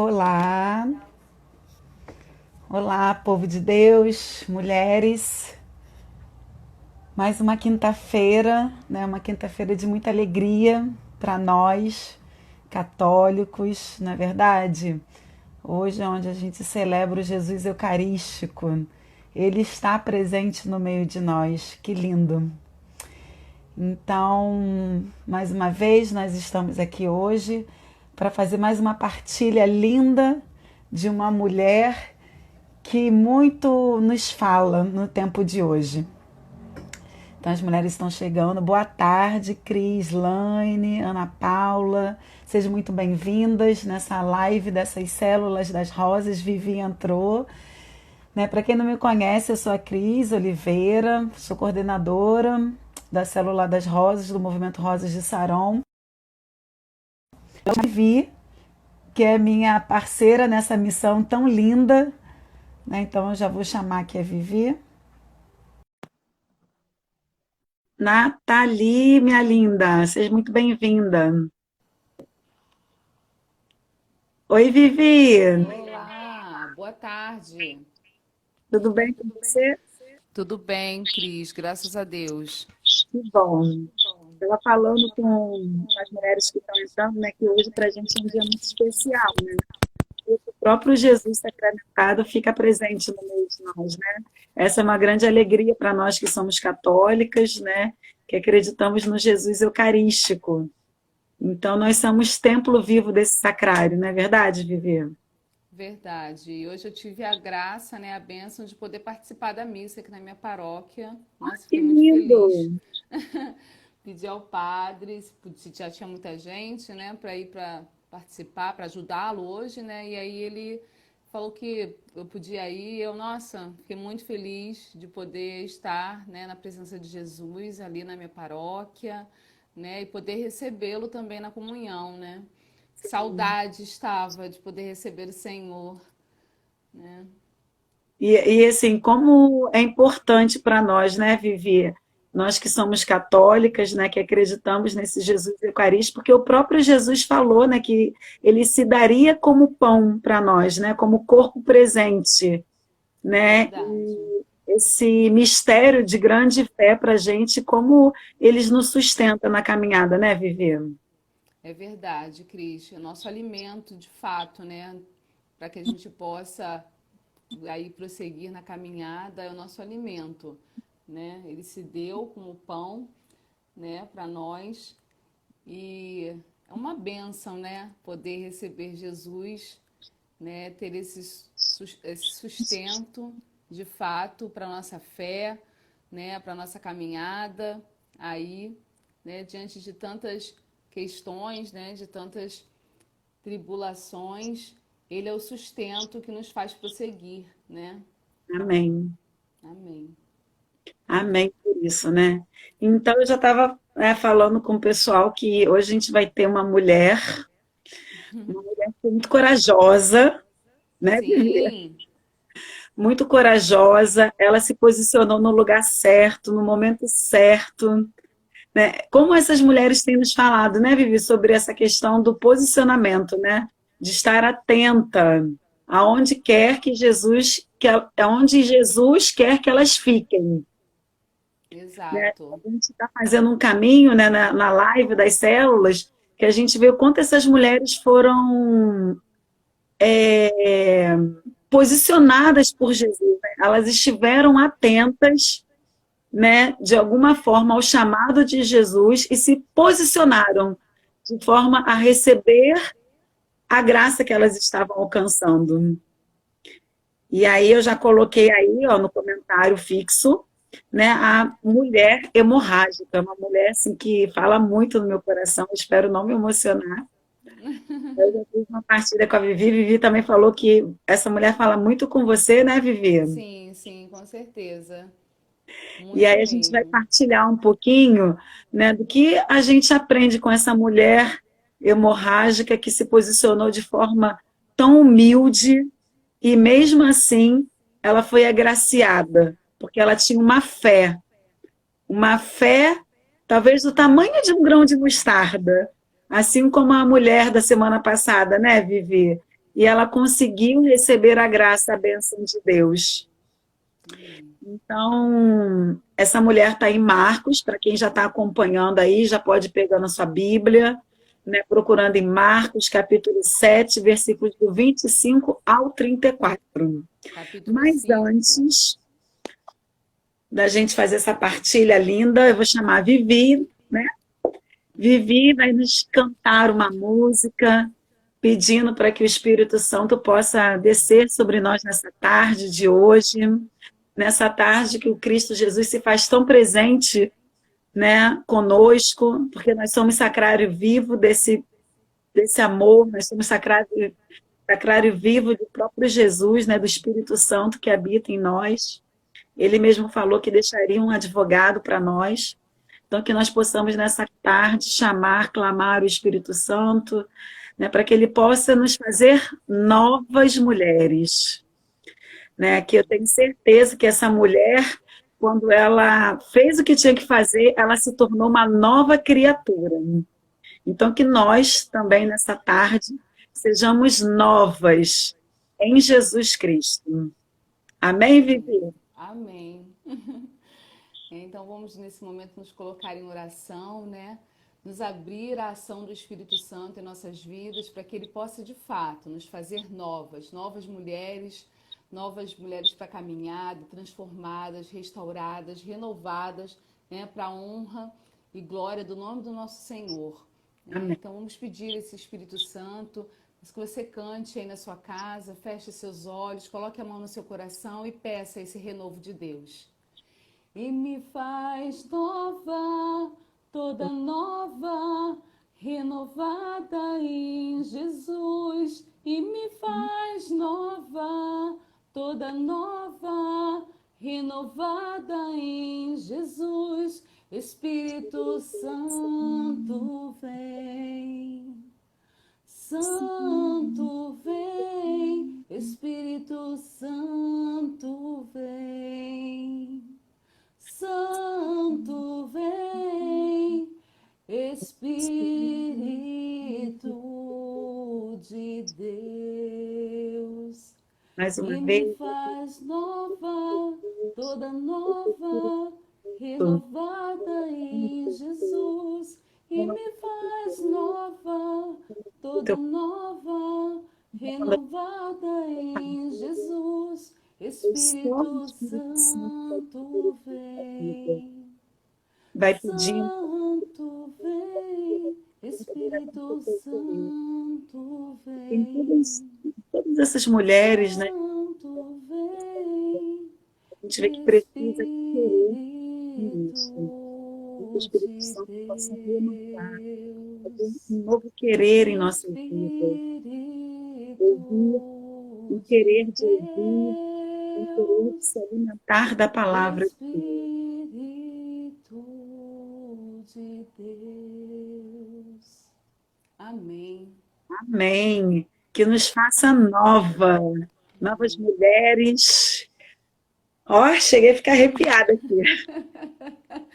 Olá, olá, povo de Deus, mulheres. Mais uma quinta-feira, né? Uma quinta-feira de muita alegria para nós, católicos, não é verdade? Hoje é onde a gente celebra o Jesus Eucarístico. Ele está presente no meio de nós. Que lindo! Então, mais uma vez, nós estamos aqui hoje para fazer mais uma partilha linda de uma mulher que muito nos fala no tempo de hoje. Então, as mulheres estão chegando. Boa tarde, Cris, Laine, Ana Paula. Sejam muito bem-vindas nessa live dessas Células das Rosas. Vivi entrou. Né? Para quem não me conhece, eu sou a Cris Oliveira, sou coordenadora da Célula das Rosas, do Movimento Rosas de Saron. Eu Vivi, que é minha parceira nessa missão tão linda, né? Então eu já vou chamar aqui a Vivi. Nathalie, minha linda, seja muito bem-vinda. Oi, Vivi, Olá, boa tarde. tudo bem com você? Tudo bem, Cris? Graças a Deus. Que bom. Estava falando com as mulheres que estão entrando, né, que hoje para a gente é um dia muito especial, né? O próprio Jesus sacramentado fica presente no meio de nós, né? Essa é uma grande alegria para nós que somos católicas, né? Que acreditamos no Jesus Eucarístico. Então, nós somos templo vivo desse sacrário, não é verdade, Vivi? Verdade. E hoje eu tive a graça, né, a bênção de poder participar da missa aqui na minha paróquia. Nossa, Que fiquei muito feliz. lindo! Pedi ao padre, se já tinha muita gente, né, para ir para participar, para ajudá-lo hoje, né? E aí ele falou que eu podia ir. Eu, nossa, fiquei muito feliz de poder estar, né, na presença de Jesus ali na minha paróquia, né, e poder recebê-lo também na comunhão, né? Saudade estava de poder receber o Senhor, né? Assim, como é importante para nós, né, Vivi? Nós que somos católicas, né, que acreditamos nesse Jesus Eucarístico, porque o próprio Jesus falou, né, que ele se daria como pão para nós, né, como corpo presente, né? Verdade. Esse mistério de grande fé para a gente, como eles nos sustentam na caminhada, né, Vivi? É verdade, Cris. É nosso alimento, de fato, né? Para que a gente possa aí prosseguir na caminhada, é o nosso alimento, né? Ele se deu como pão, né, para nós e é uma bênção, né? Poder receber Jesus, né? Ter esse sustento, de fato, para nossa fé, né? Para nossa caminhada aí, né? Diante de tantas questões, né? De tantas tribulações, ele é o sustento que nos faz prosseguir, né? Amém. Amém. Amém por isso, né? Então, eu já estava, né, falando com o pessoal que hoje a gente vai ter uma mulher muito corajosa, né, Vivi? Sim, Muito corajosa, ela se posicionou no lugar certo, no momento certo, né? Como essas mulheres têm nos falado, né, Vivi, sobre essa questão do posicionamento, né? De estar atenta aonde quer que Jesus, aonde Jesus quer que elas fiquem, né? exato. A gente está fazendo um caminho, né, na live das células, que a gente vê o quanto essas mulheres foram posicionadas por Jesus, né? Elas estiveram atentas, né, de alguma forma ao chamado de Jesus e se posicionaram de forma a receber a graça que elas estavam alcançando. E aí eu já coloquei aí, ó, no comentário fixo, né, a mulher hemorrágica, uma mulher assim que fala muito no meu coração, espero não me emocionar. Eu já fiz uma partida com a Vivi, Vivi também falou que essa mulher fala muito com você, né, Vivi? Sim, sim, com certeza. E Muito aí a gente vai mesmo. partilhar um pouquinho, né, do que a gente aprende com essa mulher hemorrágica que se posicionou de forma tão humilde e mesmo assim ela foi agraciada, porque ela tinha uma fé talvez do tamanho de um grão de mostarda, assim como a mulher da semana passada, né, Vivi? e ela conseguiu receber a graça, a bênção de Deus. Então, essa mulher está em Marcos, para quem já está acompanhando aí, já pode pegar na sua Bíblia, né, procurando em Marcos, capítulo 7, versículos do 25 ao 34. Capítulo Mas 5. antes da gente fazer essa partilha linda, eu vou chamar a Vivi, né? Vivi vai nos cantar uma música, pedindo para que o Espírito Santo possa descer sobre nós nessa tarde de hoje, nessa tarde que o Cristo Jesus se faz tão presente, né, conosco, porque nós somos sacrário vivo desse amor, nós somos sacrário vivo do próprio Jesus, né, do Espírito Santo que habita em nós. Ele mesmo falou que deixaria um advogado para nós. Então, que nós possamos nessa tarde chamar, clamar o Espírito Santo, né, para que ele possa nos fazer novas mulheres, né? Que eu tenho certeza que essa mulher, quando ela fez o que tinha que fazer, ela se tornou uma nova criatura. Então, que nós também nessa tarde sejamos novas em Jesus Cristo. Amém, Vivi? Amém. Então vamos nesse momento nos colocar em oração, né? Nos abrir à ação do Espírito Santo em nossas vidas, para que ele possa de fato nos fazer novas mulheres para a caminhada, transformadas, restauradas, renovadas, né? Para a honra e glória do nome do nosso Senhor. Né? Amém. Então vamos pedir esse Espírito Santo, que você cante aí na sua casa, feche seus olhos, coloque a mão no seu coração e peça esse renovo de Deus. E me faz nova, toda nova, renovada em Jesus. E me faz nova, toda nova, renovada em Jesus. Espírito Santo vem, Santo vem, Espírito Santo vem. Santo vem, Espírito de Deus, Mais uma e me vez. faz nova, toda nova, renovada em Jesus, e me faz nova, toda nova, renovada em Jesus. Espírito Santo vem, Vai pedindo. Santo vem, Espírito Santo Tem vem, todas essas mulheres, né? Santo vem, A gente vê que precisa querer isso. Que o Espírito Espírito de Santo possa renovar, fazer Deus, um novo querer em nossa vida. Ouvir, um Espírito de querer de ouvir, um querer de Deus. se alimentar da palavra de Deus. Espírito de Deus. Amém. Amém. Que nos faça novas mulheres. Ó, cheguei a ficar arrepiada aqui.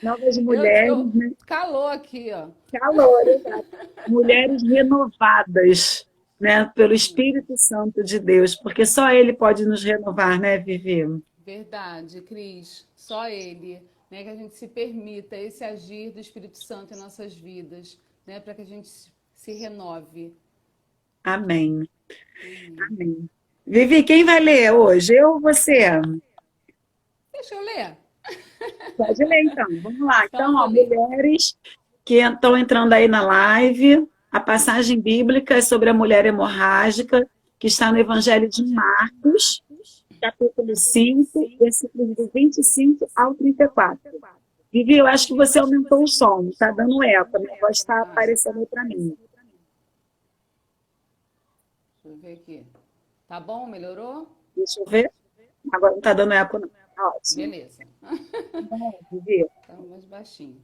Novas mulheres, né? Calor aqui, ó. Calor, exato. Mulheres renovadas, né, pelo Espírito Santo de Deus, porque só Ele pode nos renovar, né, Vivi? Verdade, Cris. Só Ele, né, que a gente se permita esse agir do Espírito Santo em nossas vidas, né, para que a gente se renove. Amém. Amém. Vivi, quem vai ler hoje? Eu ou você? Deixa eu ler. Pode ler, então. Vamos lá. Então Então, eu vou ó, ler. mulheres que estão entrando aí na live, a passagem bíblica é sobre a mulher hemorrágica, que está no Evangelho de Marcos, capítulo 5, versículos do 25 ao 34. Vivi, eu acho que você aumentou o som, está dando eco, a minha voz está aparecendo aí para mim. Deixa eu ver aqui. Tá bom? Melhorou? Deixa eu ver. Agora não está dando eco, não. Ótimo. Beleza. Vivi. Tá mais baixinho.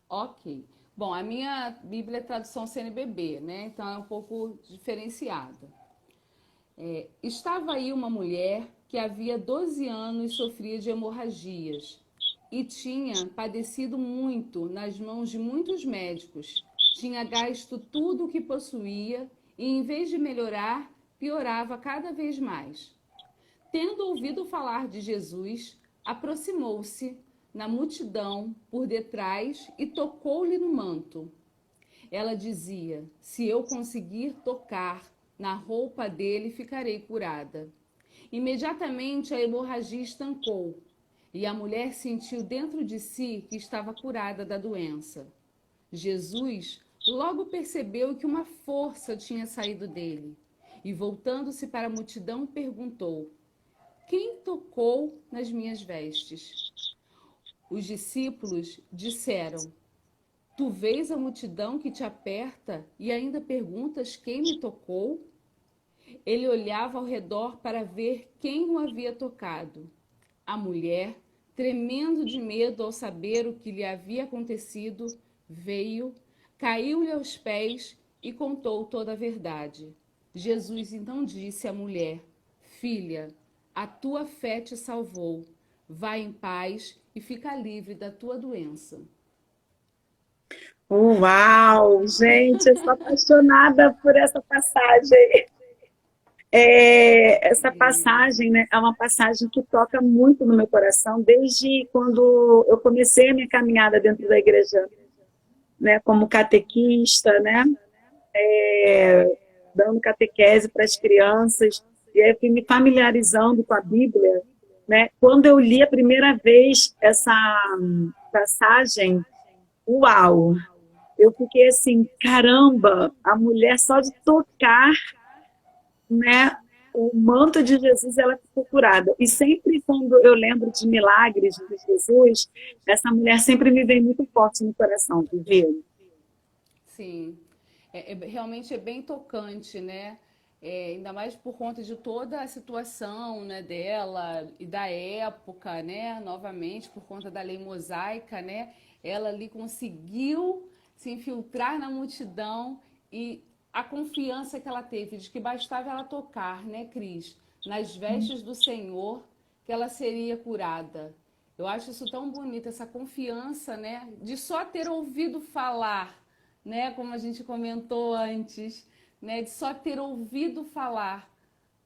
Ok. Bom, a minha Bíblia é tradução CNBB, né? Então é um pouco diferenciada. Estava aí uma mulher que havia 12 anos sofria de hemorragias e tinha padecido muito nas mãos de muitos médicos. Tinha gasto tudo o que possuía e, em vez de melhorar, piorava cada vez mais. Tendo ouvido falar de Jesus, aproximou-se na multidão por detrás e tocou-lhe no manto. Ela dizia: se eu conseguir tocar na roupa dele, ficarei curada. Imediatamente a hemorragia estancou e a mulher sentiu dentro de si que estava curada da doença. Jesus logo percebeu que uma força tinha saído dele e, voltando-se para a multidão, perguntou: quem tocou nas minhas vestes? Os discípulos disseram: tu vês a multidão que te aperta e ainda perguntas quem me tocou? Ele olhava ao redor para ver quem o havia tocado. A mulher, tremendo de medo ao saber o que lhe havia acontecido, veio, caiu-lhe aos pés e contou toda a verdade. Jesus então disse à mulher: filha, a tua fé te salvou. Vai em paz e fica livre da tua doença. Uau, gente, eu sou apaixonada por essa passagem. Essa Aleluia. passagem, né, é uma passagem que toca muito no meu coração desde quando eu comecei a minha caminhada dentro da igreja, né, como catequista, né, dando catequese para as crianças, e aí eu fui me familiarizando com a Bíblia, né. Quando eu li a primeira vez essa passagem, uau, eu fiquei assim, caramba, a mulher só de tocar, né, o manto de Jesus, ela ficou curada. E sempre quando eu lembro de milagres de Jesus, essa mulher sempre me vem muito forte no coração, viu? Sim, realmente é bem tocante, né? Ainda mais por conta de toda a situação, né, dela e da época, né? Novamente, por conta da lei mosaica, né? Ela ali conseguiu se infiltrar na multidão e a confiança que ela teve de que bastava ela tocar, né, Cris, nas vestes do Senhor, que ela seria curada. Eu acho isso tão bonito, essa confiança, né, de só ter ouvido falar, né, como a gente comentou antes, né, de só ter ouvido falar,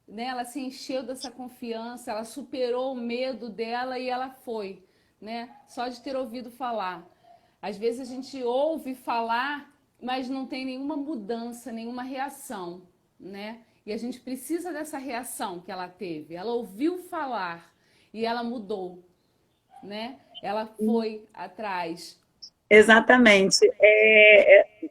né, ela se encheu dessa confiança, ela superou o medo dela e ela foi, né, só de ter ouvido falar. Às vezes a gente ouve falar, mas não tem nenhuma mudança, nenhuma reação, né? E a gente precisa dessa reação que ela teve. Ela ouviu falar e ela mudou, né? Ela foi atrás. Exatamente.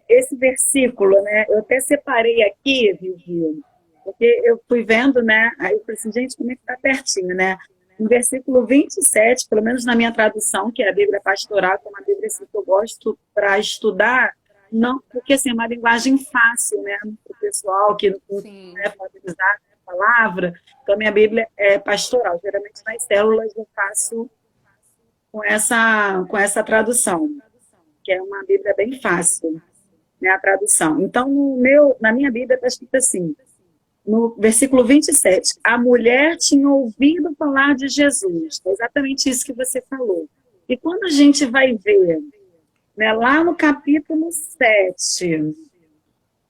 Esse versículo, né, eu até separei aqui, Vivi, porque eu fui vendo, né, aí eu falei assim, gente, como é que tá pertinho, né? No versículo 27, pelo menos na minha tradução, que é a Bíblia Pastoral, que é uma Bíblia assim, que eu gosto para estudar, não, porque assim, é uma linguagem fácil, né, para o pessoal que não, Sim, né, pode usar a palavra. Então, a minha Bíblia é pastoral. Geralmente, nas células, eu faço com essa tradução, que é uma Bíblia bem fácil, né, a tradução. Então, na minha Bíblia está escrito assim, no versículo 27, a mulher tinha ouvido falar de Jesus. É exatamente isso que você falou. E quando a gente vai ver, né, lá no capítulo 7,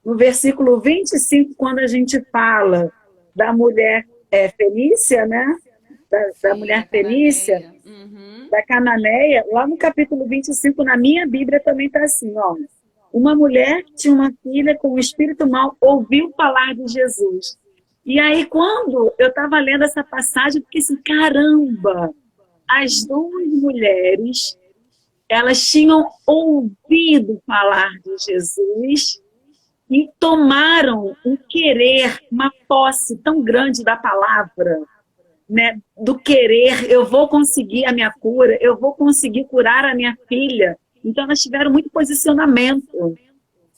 no versículo 25, quando a gente fala da mulher fenícia, né, da sim, a mulher fenícia, Cananeia. Uhum. da Cananeia, lá no capítulo 25, na minha Bíblia também está assim, ó. Uma mulher que tinha uma filha com o espírito mal ouviu falar de Jesus. E aí, quando eu estava lendo essa passagem, eu fiquei assim, caramba, as duas mulheres, elas tinham ouvido falar de Jesus e tomaram um querer, uma posse tão grande da palavra, né, do querer, eu vou conseguir a minha cura, eu vou conseguir curar a minha filha. Então, elas tiveram muito posicionamento,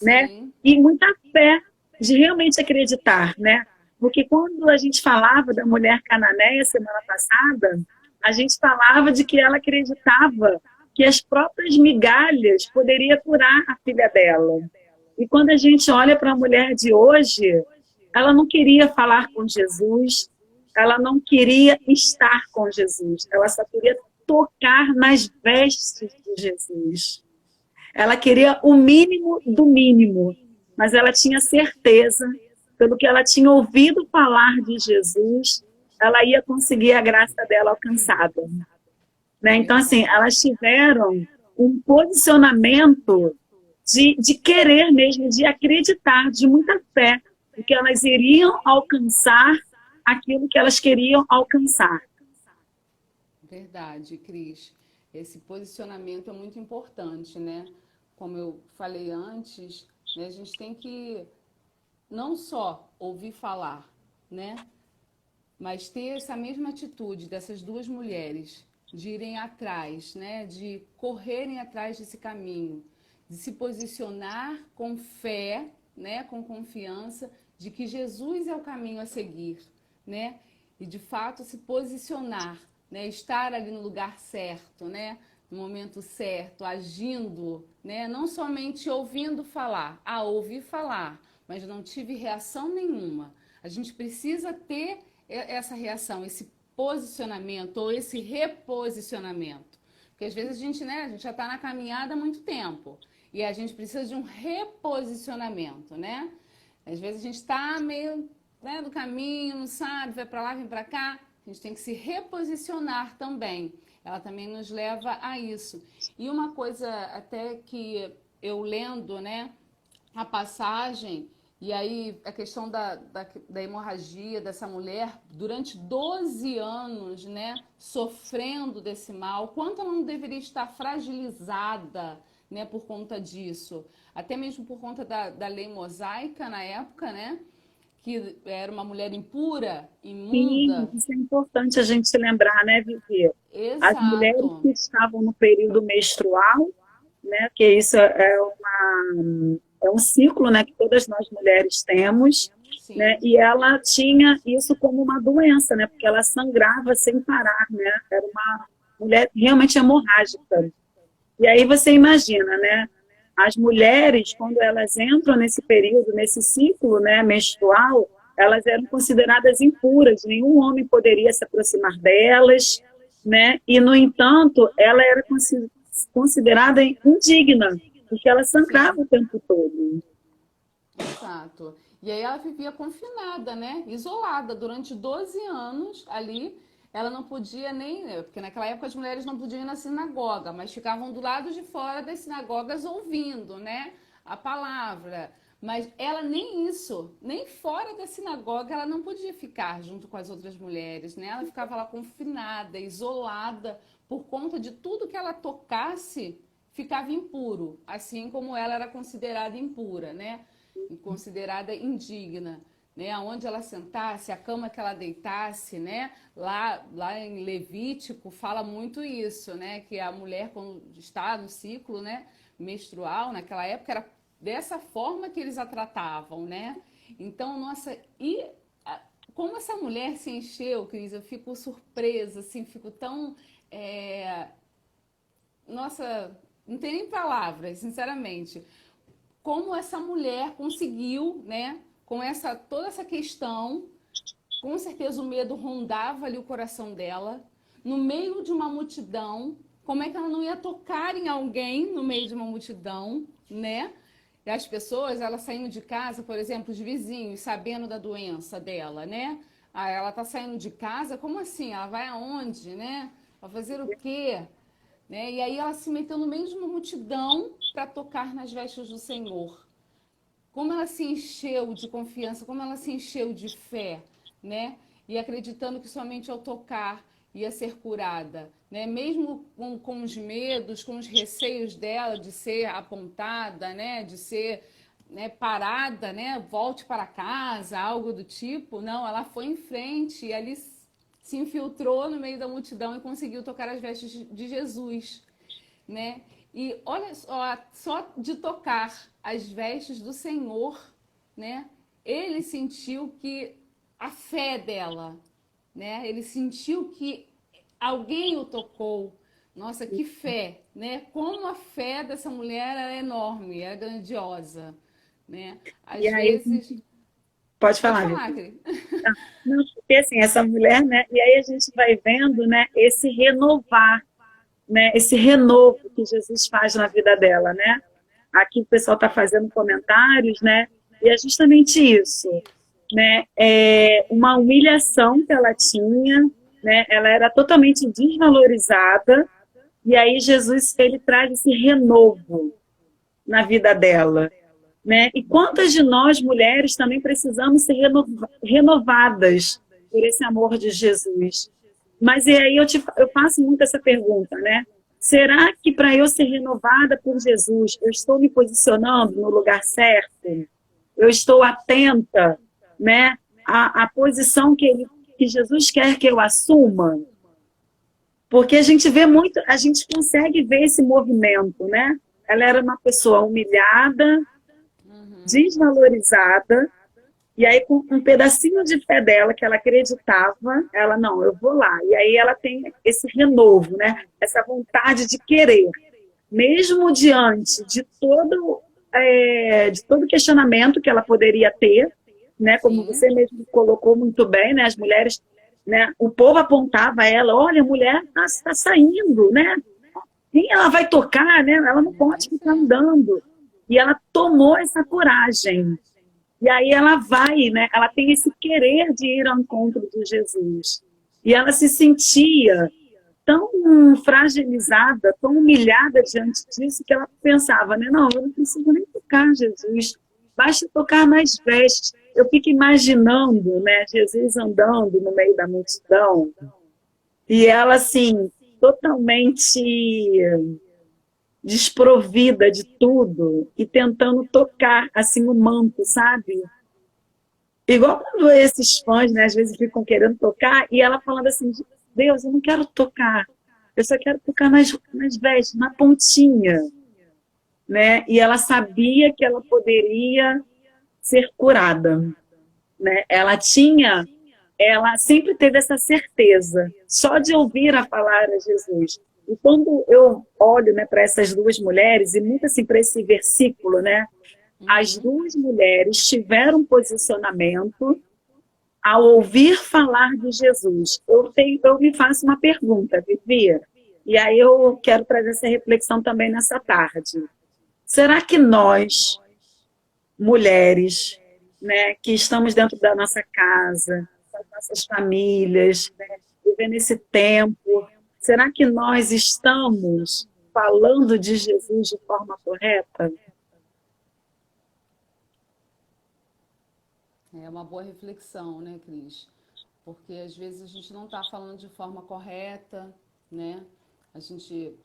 né, Sim, e muita fé de realmente acreditar, né, porque quando a gente falava da mulher cananeia semana passada, a gente falava de que ela acreditava que as próprias migalhas poderiam curar a filha dela. E quando a gente olha para a mulher de hoje, ela não queria falar com Jesus, ela não queria estar com Jesus, ela só queria tocar nas vestes de Jesus. Ela queria o mínimo do mínimo, mas ela tinha certeza pelo que ela tinha ouvido falar de Jesus, ela ia conseguir a graça dela alcançada, né? Então, assim, elas tiveram um posicionamento de querer mesmo, de acreditar, de muita fé, de que elas iriam alcançar aquilo que elas queriam alcançar. Verdade, Cris. Esse posicionamento é muito importante, né? Como eu falei antes, né, a gente tem que não só ouvir falar, né? Mas ter essa mesma atitude dessas duas mulheres, de irem atrás, né? De correrem atrás desse caminho, de se posicionar com fé, né? Com confiança de que Jesus é o caminho a seguir, né? E de fato se posicionar, né? Estar ali no lugar certo, né? No momento certo, agindo, né? Não somente ouvindo falar, ouvi falar, mas não tive reação nenhuma. A gente precisa ter essa reação, esse posicionamento ou esse reposicionamento. Porque às vezes a gente, né, a gente já está na caminhada há muito tempo e a gente precisa de um reposicionamento, né? Às vezes a gente está meio, né, do caminho, não sabe, vai para lá, vem para cá. A gente tem que se reposicionar também. Ela também nos leva a isso. E uma coisa até que eu lendo, né, a passagem, e aí a questão da hemorragia dessa mulher, durante 12 anos, né, sofrendo desse mal, quanto ela não deveria estar fragilizada, né, por conta disso. Até mesmo por conta da lei mosaica na época, né, que era uma mulher impura, imunda. Sim, isso é importante a gente se lembrar, né, Vivi? As mulheres Exato. que estavam no período menstrual, né, que isso é um ciclo, né, que todas nós mulheres temos, né, Sim, e ela tinha isso como uma doença, né, porque ela sangrava sem parar, né, era uma mulher realmente hemorrágica. E aí você imagina, né, as mulheres, quando elas entram nesse período, nesse ciclo, né, menstrual, elas eram consideradas impuras, nenhum homem poderia se aproximar delas, né, e, no entanto, ela era considerada indigna, porque ela sangrava sim. o tempo todo. Exato. E aí ela vivia confinada, né? Isolada durante 12 anos ali. Ela não podia nem, porque naquela época as mulheres não podiam ir na sinagoga, mas ficavam do lado de fora das sinagogas ouvindo, né, a palavra. Mas ela nem isso, nem fora da sinagoga ela não podia ficar junto com as outras mulheres, né? Ela ficava lá confinada, isolada, por conta de tudo que ela tocasse ficava impuro, assim como ela era considerada impura, né? E considerada indigna, né? Aonde ela sentasse, a cama que ela deitasse, né? Lá em Levítico fala muito isso, né? Que a mulher quando está no ciclo, né, menstrual, naquela época era dessa forma que eles a tratavam, né? Então, nossa, como essa mulher se encheu, Cris, eu fico surpresa, assim, fico tão nossa, não tem nem palavras, sinceramente. Como essa mulher conseguiu, né, com toda essa questão, com certeza o medo rondava ali o coração dela, no meio de uma multidão, como é que ela não ia tocar em alguém no meio de uma multidão, né? E as pessoas, elas saindo de casa, por exemplo, os vizinhos, sabendo da doença dela, né? Ah, ela tá saindo de casa, como assim? Ela vai aonde, né? Vai fazer o quê? Né? E aí ela se meteu no meio de uma multidão para tocar nas vestes do Senhor. Como ela se encheu de confiança, como ela se encheu de fé, né? E acreditando que somente ao tocar ia ser curada, né? Mesmo com os medos, com os receios dela de ser apontada, né? De ser, né, parada, né? Volte para casa, algo do tipo. Não, ela foi em frente e ali se infiltrou no meio da multidão e conseguiu tocar as vestes de Jesus, né? E olha só de tocar as vestes do Senhor, né? Ele sentiu que a fé dela, né? Ele sentiu que alguém o tocou. Nossa, que fé, né? Como a fé dessa mulher era enorme, era grandiosa, né? E Às aí, vezes, pode pode falar, falar, Vivi. Cris. Não, porque assim, essa mulher, né, e aí a gente vai vendo, né, esse renovar, né, esse renovo que Jesus faz na vida dela, né? Aqui o pessoal está fazendo comentários, né? E é justamente isso. né, uma humilhação que ela tinha, né, ela era totalmente desvalorizada, e aí Jesus, ele traz esse renovo na vida dela, né? E quantas de nós, mulheres, também precisamos ser renovadas por esse amor de Jesus? Mas e aí eu faço muito essa pergunta, né? Será que para eu ser renovada por Jesus, eu estou me posicionando no lugar certo? Eu estou atenta, né, à posição que Jesus quer que eu assuma? Porque a gente vê muito, a gente consegue ver esse movimento, né? Ela era uma pessoa humilhada, desvalorizada, e aí com um pedacinho de fé dela, que ela acreditava, ela, não, eu vou lá. E aí ela tem esse renovo, né? Essa vontade de querer, mesmo diante de todo questionamento que ela poderia ter, né? Como Sim. você mesmo colocou muito bem, né? As mulheres, né? O povo apontava a ela, olha, a mulher está saindo, né? Quem ela vai tocar, né? Ela não pode ficar andando. E ela tomou essa coragem. E aí ela vai, né? Ela tem esse querer de ir ao encontro de Jesus. E ela se sentia tão fragilizada, tão humilhada diante disso, que ela pensava, né? Não, eu não preciso nem tocar Jesus, basta tocar nas vestes. Eu fico imaginando, né, Jesus andando no meio da multidão, e ela, assim, totalmente desprovida de tudo, e tentando tocar, assim, o manto, sabe? Igual quando esses fãs, né, às vezes ficam querendo tocar, e ela falando assim, Deus, eu não quero tocar, eu só quero tocar nas vestes, na pontinha, né? E ela sabia que ela poderia ser curada, né? Ela sempre teve essa certeza, só de ouvir a palavra de Jesus. E quando eu olho, né, para essas duas mulheres, e muito assim para esse versículo, né? As duas mulheres tiveram posicionamento ao ouvir falar de Jesus. Eu me faço uma pergunta, Vivi, e aí eu quero trazer essa reflexão também nessa tarde. Será que nós, mulheres, né, que estamos dentro da nossa casa, das nossas famílias, né, vivendo esse tempo, será que nós estamos falando de Jesus de forma correta? É uma boa reflexão, né, Cris? Porque às vezes a gente não está falando de forma correta, né? A gente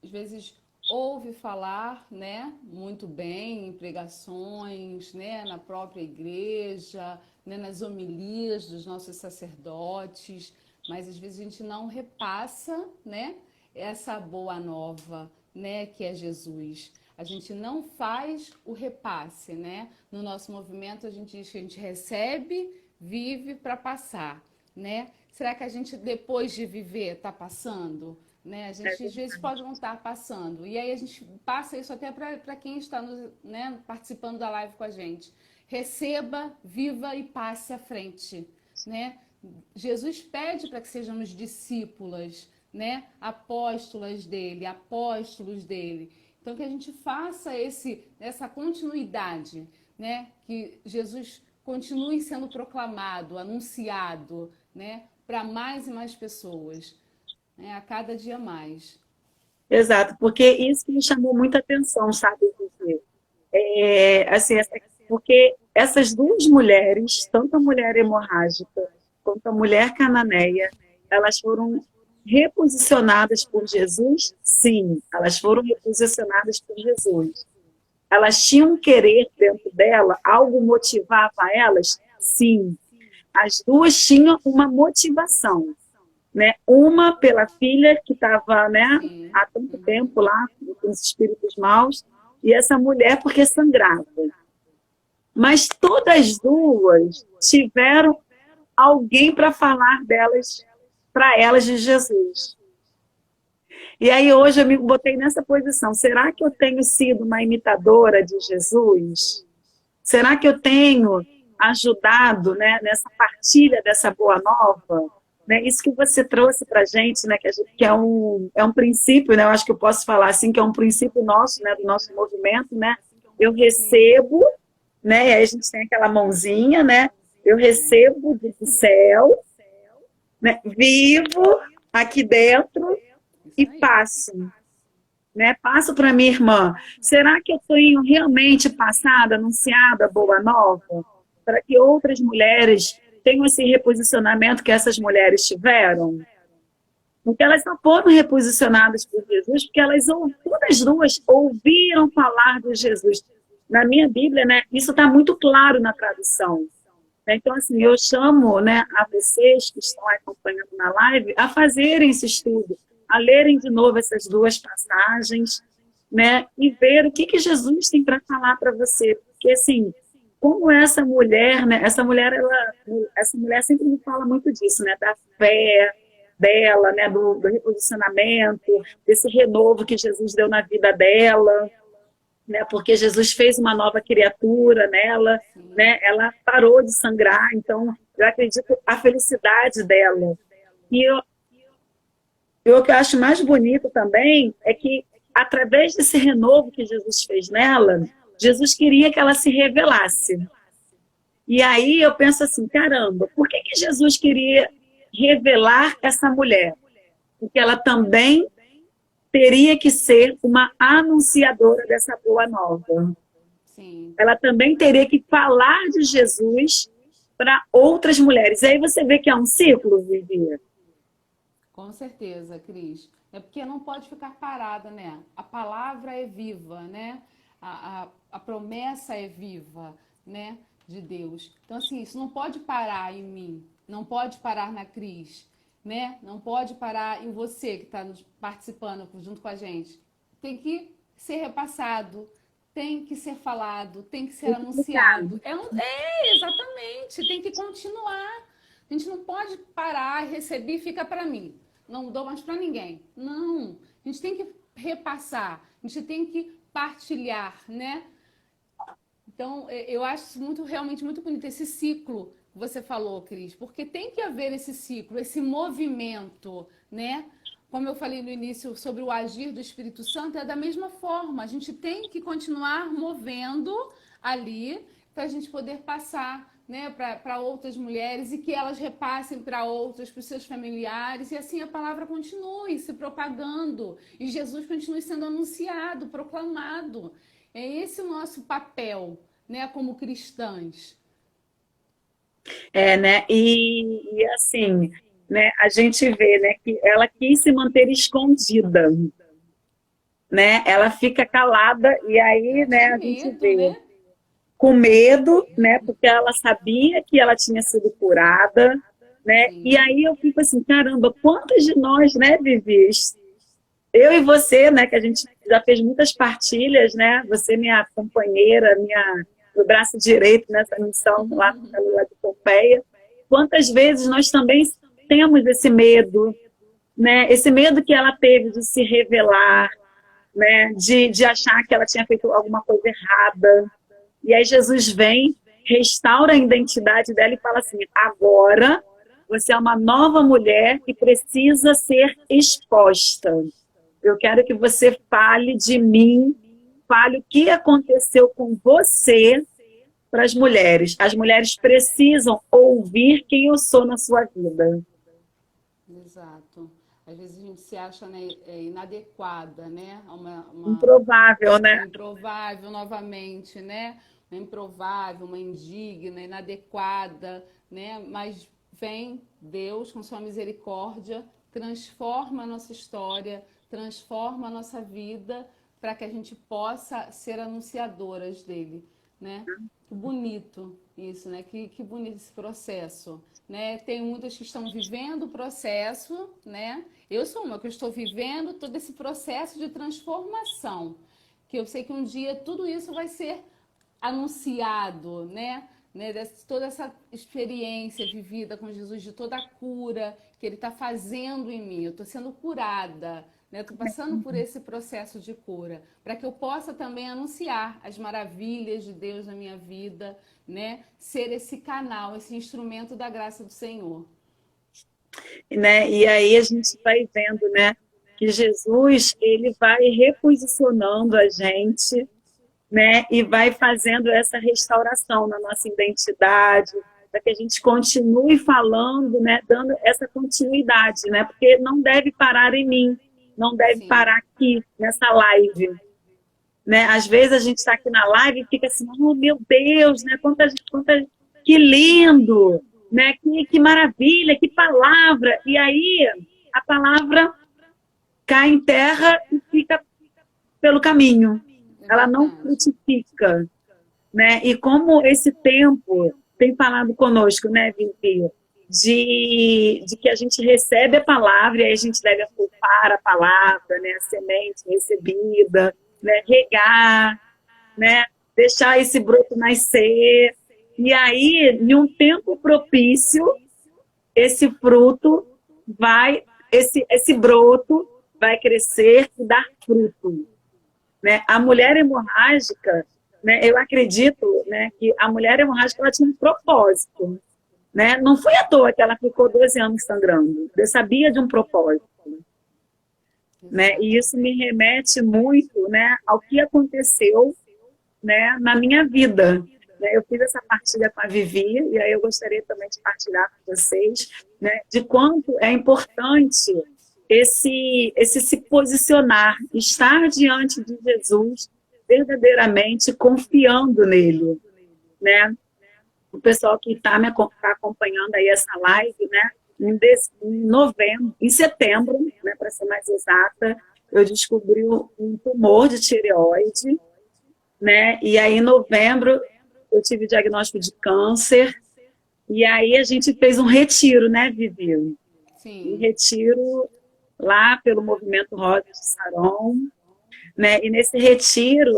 às vezes ouve falar, né, muito bem em pregações, né, na própria igreja, né, nas homilias dos nossos sacerdotes, mas às vezes a gente não repassa, né, essa boa nova, né, que é Jesus. A gente não faz o repasse, né? No nosso movimento a gente diz que a gente recebe, vive para passar, né? Será que a gente depois de viver está passando? Né? A gente às vezes pode não estar passando. E aí a gente passa isso até para quem está né, participando da live com a gente. Receba, viva e passe à frente. Né? Jesus pede para que sejamos discípulas, né? Apóstolas dele, apóstolos dele. Então que a gente faça essa continuidade, né? Que Jesus continue sendo proclamado, anunciado, né? Para mais e mais pessoas. A cada dia mais. Exato, porque isso me chamou muita atenção, sabe, Vivi? Assim, porque essas duas mulheres, tanto a mulher hemorrágica quanto a mulher cananeia, elas foram reposicionadas por Jesus? Sim, elas foram reposicionadas por Jesus. Elas tinham um querer dentro dela, algo motivava elas? Sim. As duas tinham uma motivação, né? Uma pela filha que estava, né, há tanto tempo lá com os espíritos maus, e essa mulher porque sangrava. Mas todas as duas tiveram alguém para falar delas, para elas de Jesus. E aí hoje eu me botei nessa posição. Será que eu tenho sido uma imitadora de Jesus? Será que eu tenho ajudado, né, nessa partilha dessa boa nova? Né, isso que você trouxe para a gente, né, que é um princípio, né, eu acho que eu posso falar assim, que é um princípio nosso, né, do nosso movimento, né? Eu recebo, né, e aí a gente tem aquela mãozinha, né? Eu recebo do céu, né? Vivo aqui dentro Isso e aí. passo, né? Passo para minha irmã. Será que eu tenho realmente passado, anunciado a boa nova? Para que outras mulheres tenham esse reposicionamento que essas mulheres tiveram? Porque elas não foram reposicionadas por Jesus, porque elas, todas as duas, ouviram falar de Jesus. Na minha Bíblia, né, isso está muito claro na tradução. Então, assim, eu chamo, né, a vocês que estão acompanhando na live a fazerem esse estudo, a lerem de novo essas duas passagens, né, e ver o que Jesus tem para falar para você. Porque, assim, como essa mulher, né, essa mulher sempre me fala muito disso, né, da fé dela, né, do reposicionamento, desse renovo que Jesus deu na vida dela, né, porque Jesus fez uma nova criatura nela, Sim, né, ela parou de sangrar, então eu acredito a felicidade dela. E o que eu acho mais bonito também é que, através desse renovo que Jesus fez nela, Jesus queria que ela se revelasse. E aí eu penso assim, caramba, por que Jesus queria revelar essa mulher? Porque ela também teria que ser uma anunciadora dessa boa nova. sim. Ela também teria que falar de Jesus para outras mulheres. E aí você vê que é um ciclo, Vivi. Com certeza, Cris. É porque não pode ficar parada, né? A palavra é viva, né? A promessa é viva, né? De Deus. Então, assim, isso não pode parar em mim, não pode parar na Cris, né? Não pode parar em você que está participando junto com a gente. Tem que ser repassado, tem que ser falado, tem que ser anunciado. Exatamente, tem que continuar. A gente não pode parar, receber e fica para mim. Não dou mais para ninguém. Não. A gente tem que repassar, a gente tem que partilhar, né? Então, eu acho isso realmente muito bonito, esse ciclo que você falou, Cris, porque tem que haver esse ciclo, esse movimento, né? Como eu falei no início sobre o agir do Espírito Santo, é da mesma forma. A gente tem que continuar movendo ali para a gente poder passar, né, para outras mulheres e que elas repassem para outras, para os seus familiares, e assim a palavra continue se propagando e Jesus continue sendo anunciado, proclamado. É esse o nosso papel, né, como cristãs. Né? E assim, né, a gente vê, né, que ela quis se manter escondida, né? Ela fica calada e aí, Ela né, tinha a gente medo, vê né? com medo, né? Porque ela sabia que ela tinha sido curada, né? E Sim. aí eu fico assim, caramba, quantos de nós, né, Vivi? Eu e você, né, que a gente já fez muitas partilhas, né? Você, minha companheira, meu braço direito nessa missão lá na Lula de Pompeia. Quantas vezes nós também temos esse medo, né? Esse medo que ela teve de se revelar, né? De achar que ela tinha feito alguma coisa errada. E aí Jesus vem, restaura a identidade dela e fala assim: agora você é uma nova mulher que precisa ser exposta. Eu quero que você fale de mim, fale o que aconteceu com você para as mulheres. As mulheres precisam ouvir quem eu sou na sua vida. Exato. Às vezes a gente se acha, né, inadequada, né? Improvável, né? Uma improvável novamente, né? Uma improvável, uma indigna, inadequada, né? Mas vem Deus com sua misericórdia, transforma a nossa história, transforma a nossa vida para que a gente possa ser anunciadoras dele, né? Que bonito isso, né? Que bonito esse processo, né? Tem muitas que estão vivendo o processo, né? Eu sou uma que estou vivendo todo esse processo de transformação, que eu sei que um dia tudo isso vai ser anunciado, né? Toda essa experiência vivida com Jesus, de toda a cura que Ele está fazendo em mim. Eu estou sendo curada, né? Estou passando por esse processo de cura, para que eu possa também anunciar as maravilhas de Deus na minha vida, né? Ser esse canal, esse instrumento da graça do Senhor. Né? E aí a gente vai vendo, né, que Jesus ele vai reposicionando a gente, né, e vai fazendo essa restauração na nossa identidade, para que a gente continue falando, né, dando essa continuidade, né, porque não deve parar em mim, não deve Sim. parar aqui, nessa live. Né? Às vezes a gente está aqui na live e fica assim, oh meu Deus, né? Que lindo, né? Que maravilha, que palavra. E aí a palavra cai em terra e fica pelo caminho. É Ela não verdade. frutifica. Né? E como esse tempo tem falado conosco, né, Vivi? De que a gente recebe a palavra e aí a gente deve culpar a palavra, né, a semente recebida, né, regar, né, deixar esse broto nascer. E aí, em um tempo propício, esse fruto esse broto vai crescer e dar fruto. Né? A mulher hemorrágica, né, eu acredito, né, que a mulher hemorrágica ela tinha um propósito. Né? Não foi à toa que ela ficou 12 anos sangrando. Eu sabia de um propósito. Né? E isso me remete muito, né, ao que aconteceu, né, na minha vida. Né? Eu fiz essa partilha com a Vivi, e aí eu gostaria também de partilhar com vocês, né, de quanto é importante esse se posicionar, estar diante de Jesus, verdadeiramente confiando nele. Né? O pessoal que está acompanhando aí essa live, né, em setembro, né, para ser mais exata, eu descobri um tumor de tireoide, né, e aí em novembro eu tive diagnóstico de câncer, e aí a gente fez um retiro, né, Vivi? Um Sim. retiro lá pelo Movimento Rosa de Saron, né, e nesse retiro,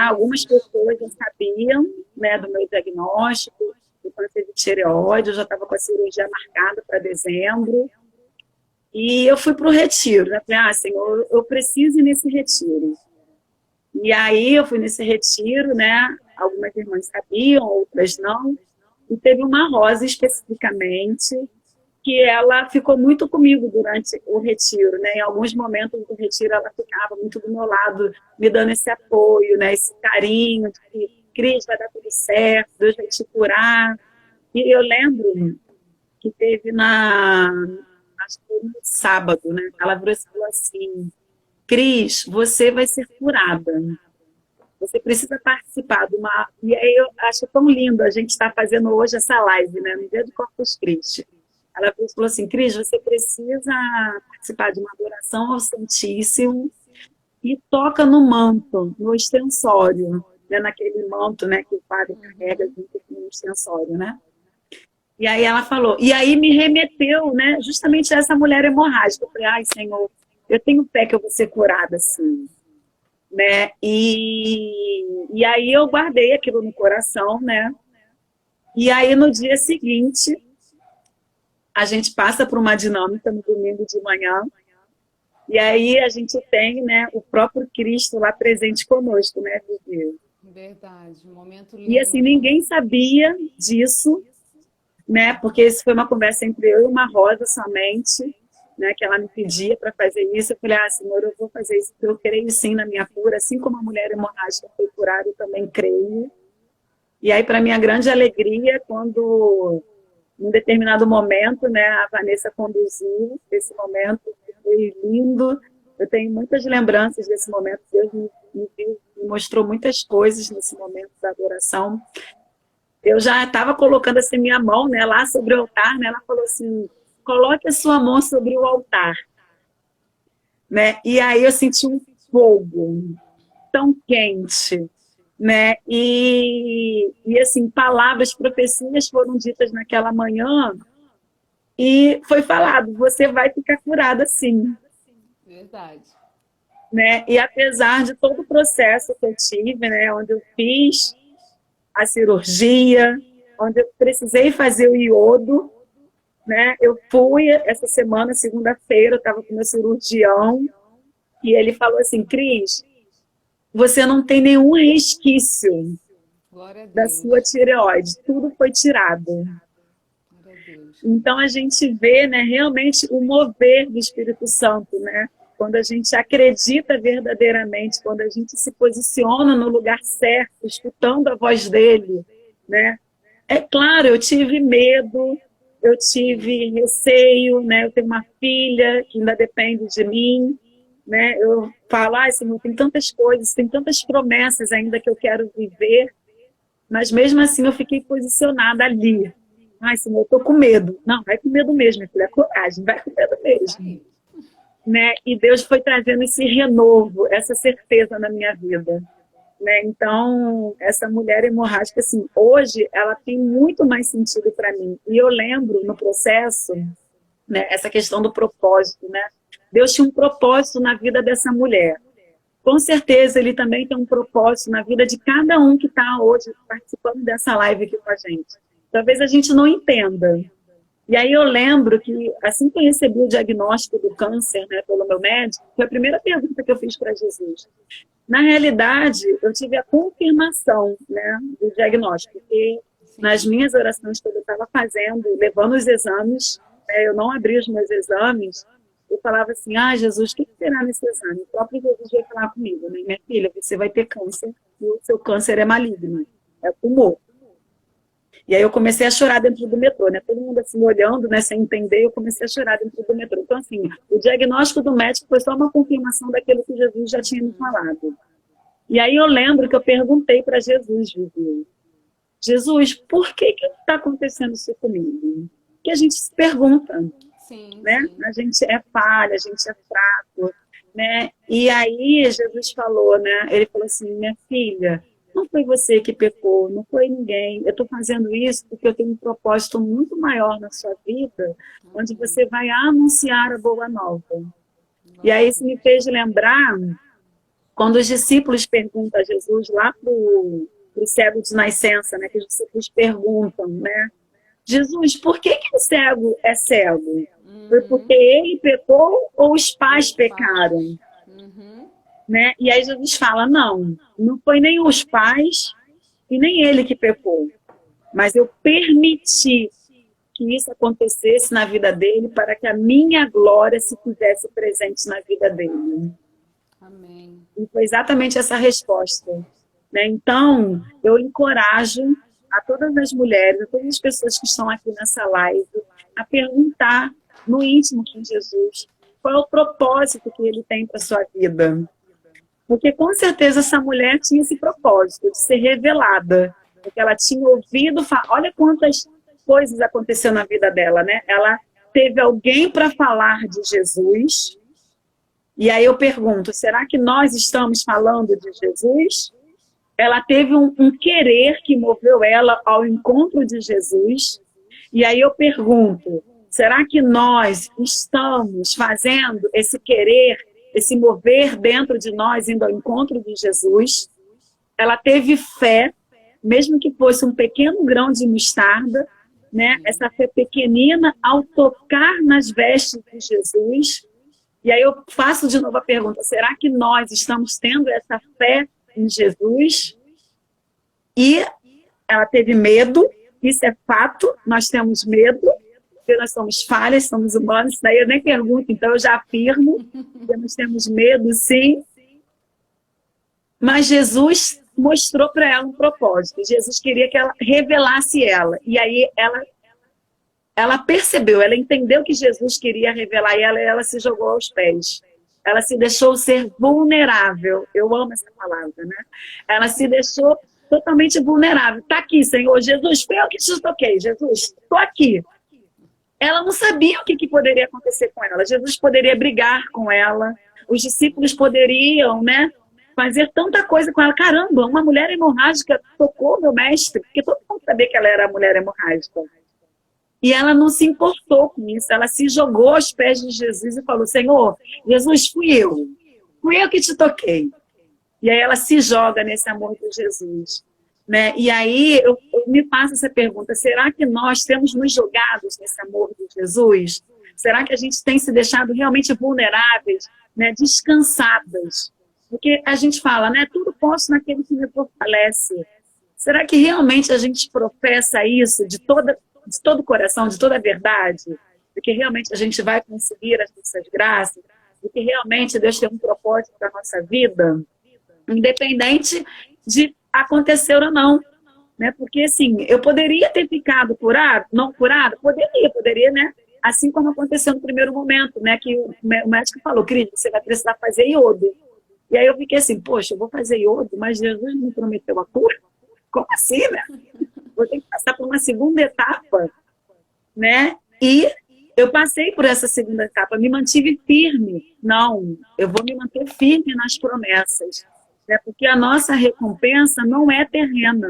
algumas pessoas já sabiam, né, do meu diagnóstico, do câncer de tireoide, eu já estava com a cirurgia marcada para dezembro, e eu fui para o retiro, né, falei, Senhor, eu preciso ir nesse retiro. E aí eu fui nesse retiro, né, algumas irmãs sabiam, outras não, e teve uma Rosa especificamente, que ela ficou muito comigo durante o retiro, né? Em alguns momentos do retiro ela ficava muito do meu lado, me dando esse apoio, né? Esse carinho de que, Cris, vai dar tudo certo, Deus vai te curar. E eu lembro que teve acho que foi no sábado, né? Ela virou e falou assim, Cris, você vai ser curada. Você precisa participar de uma... E aí eu acho tão lindo a gente estar fazendo hoje essa live, né? No dia do Corpus Christi. Ela falou assim, Cris, você precisa participar de uma adoração ao Santíssimo e toca no manto, no extensório, né, naquele manto, né, que o padre carrega junto com o extensório, né? E aí ela falou, e aí me remeteu, né, justamente a essa mulher hemorrágica. Eu falei, Senhor, eu tenho fé que eu vou ser curada, assim. Né? E aí eu guardei aquilo no coração, né? E aí no dia seguinte a gente passa por uma dinâmica no domingo de manhã, e aí a gente tem, né, o próprio Cristo lá presente conosco, né, Vivi? Verdade, um momento lindo. E assim, ninguém sabia disso, né, porque isso foi uma conversa entre eu e uma Rosa somente, né, que ela me pedia para fazer isso. Eu falei, Senhor, eu vou fazer isso, porque eu creio sim na minha cura, assim como a mulher hemorrágica foi curada, eu também creio. E aí, para minha grande alegria, quando... Em determinado momento, né, a Vanessa conduziu esse momento, foi lindo. Eu tenho muitas lembranças desse momento. Deus me mostrou muitas coisas nesse momento da adoração. Eu já estava colocando assim minha mão, né, lá sobre o altar, né, ela falou assim, coloque a sua mão sobre o altar. Né? E aí eu senti um fogo tão quente. Né? E assim, palavras, profecias foram ditas naquela manhã e foi falado, você vai ficar curada sim. Verdade. Né? E apesar de todo o processo que eu tive, né, onde eu fiz a cirurgia, onde eu precisei fazer o iodo, né, eu fui essa semana, segunda-feira, eu estava com o meu cirurgião e ele falou assim, Cris, você não tem nenhum resquício da sua tireoide, tudo foi tirado. Então a gente vê, né, realmente o mover do Espírito Santo, né? Quando a gente acredita verdadeiramente, quando a gente se posiciona no lugar certo, escutando a voz dele, né? É claro, eu tive medo, eu tive receio, né? Eu tenho uma filha que ainda depende de mim, né? Eu falo, ai, Senhor, tem tantas coisas, tem tantas promessas ainda que eu quero viver, mas mesmo assim eu fiquei posicionada ali. Ai, Senhor, eu tô com medo. Não, vai com medo mesmo, minha filha, é coragem, vai com medo Tá mesmo. aí. Né? E Deus foi trazendo esse renovo, essa certeza na minha vida. Né? Então, essa mulher hemorrágica, assim, hoje, ela tem muito mais sentido para mim. E eu lembro, no processo, né, essa questão do propósito, né? Deus tinha um propósito na vida dessa mulher. Com certeza, Ele também tem um propósito na vida de cada um que está hoje participando dessa live aqui com a gente. Talvez a gente não entenda. E aí eu lembro que, assim que eu recebi o diagnóstico do câncer, né, pelo meu médico, foi a primeira pergunta que eu fiz para Jesus. Na realidade, eu tive a confirmação, né, do diagnóstico, porque nas minhas orações que eu estava fazendo, levando os exames, eu não abri os meus exames, eu falava assim, ah, Jesus, o que será nesse exame? O próprio Jesus veio falar comigo, né? Minha filha, você vai ter câncer, e o seu câncer é maligno, é tumor. E aí eu comecei a chorar dentro do metrô, né? Todo mundo assim olhando, né, sem entender, eu comecei a chorar dentro do metrô. Então, assim, o diagnóstico do médico foi só uma confirmação daquilo que Jesus já tinha me falado. E aí eu lembro que eu perguntei para Jesus, Vivi, Jesus, por que está acontecendo isso comigo? Que a gente se pergunta, Sim, né? sim. A gente é falha, a gente é fraco, né? E aí Jesus falou, né? Ele falou assim, minha filha, não foi você que pecou, não foi ninguém. Eu estou fazendo isso porque eu tenho um propósito muito maior na sua vida, onde você vai anunciar a boa nova. E aí isso me fez lembrar quando os discípulos perguntam a Jesus lá para o cego de nascença, né? Que os discípulos perguntam, né? Jesus, por que o cego é cego? Foi porque ele pecou ou os pais pecaram? Né? E aí Jesus fala, não foi nem os pais e nem ele que pecou, mas eu permiti que isso acontecesse na vida dele para que a minha glória se fizesse presente na vida dele. Amém. E foi exatamente essa resposta. Né? Então, eu encorajo a todas as mulheres, a todas as pessoas que estão aqui nessa live, a perguntar no íntimo com Jesus qual é o propósito que ele tem para a sua vida. Porque com certeza essa mulher tinha esse propósito de ser revelada, porque ela tinha ouvido falar, olha quantas coisas aconteceram na vida dela, né? Ela teve alguém para falar de Jesus, e aí eu pergunto, será que nós estamos falando de Jesus? Ela teve um querer que moveu ela ao encontro de Jesus, e aí eu pergunto, será que nós estamos fazendo esse querer, esse mover dentro de nós, indo ao encontro de Jesus? Ela teve fé, mesmo que fosse um pequeno grão de mostarda, né? Essa fé pequenina ao tocar nas vestes de Jesus. E aí eu faço de novo a pergunta, será que nós estamos tendo essa fé em Jesus? E ela teve medo, isso é fato, nós temos medo, porque nós somos falhas, somos humanos, isso daí eu nem pergunto, então eu já afirmo que nós temos medo, sim. Mas Jesus mostrou para ela um propósito. Jesus queria que ela revelasse ela. E aí ela percebeu, ela entendeu que Jesus queria revelar ela e ela se jogou aos pés. Ela se deixou ser vulnerável. Eu amo essa palavra, né? Ela se deixou totalmente vulnerável. Está aqui, Senhor. Jesus, foi eu que te toquei. Jesus, estou aqui. Ela não sabia o que poderia acontecer com ela. Jesus poderia brigar com ela. Os discípulos poderiam, né, fazer tanta coisa com ela. Caramba, uma mulher hemorrágica tocou meu mestre. Porque todo mundo sabia que ela era a mulher hemorrágica. E ela não se importou com isso. Ela se jogou aos pés de Jesus e falou, Senhor, Jesus, fui eu que te toquei. E aí ela se joga nesse amor de Jesus. Né? E aí eu me faço essa pergunta, será que nós temos nos jogados nesse amor de Jesus? Será que a gente tem se deixado realmente vulneráveis, né? Descansadas? Porque a gente fala, né? Tudo posso naquele que me fortalece. Será que realmente a gente professa isso de todo o coração, de toda a verdade? De que realmente a gente vai conseguir as nossas graças? De que realmente Deus tem um propósito para a nossa vida? Independente de acontecer ou não. né? Porque, assim, eu poderia ter ficado curado, não curado? Poderia, né? Assim como aconteceu no primeiro momento, né? Que o médico falou, Cris, você vai precisar fazer iodo. E aí eu fiquei assim, poxa, eu vou fazer iodo, mas Jesus me prometeu a cura? Como assim, né? Vou ter que passar por uma segunda etapa, né? E eu passei por essa segunda etapa, me mantive firme. Não, eu vou me manter firme nas promessas, né? Porque a nossa recompensa não é terrena.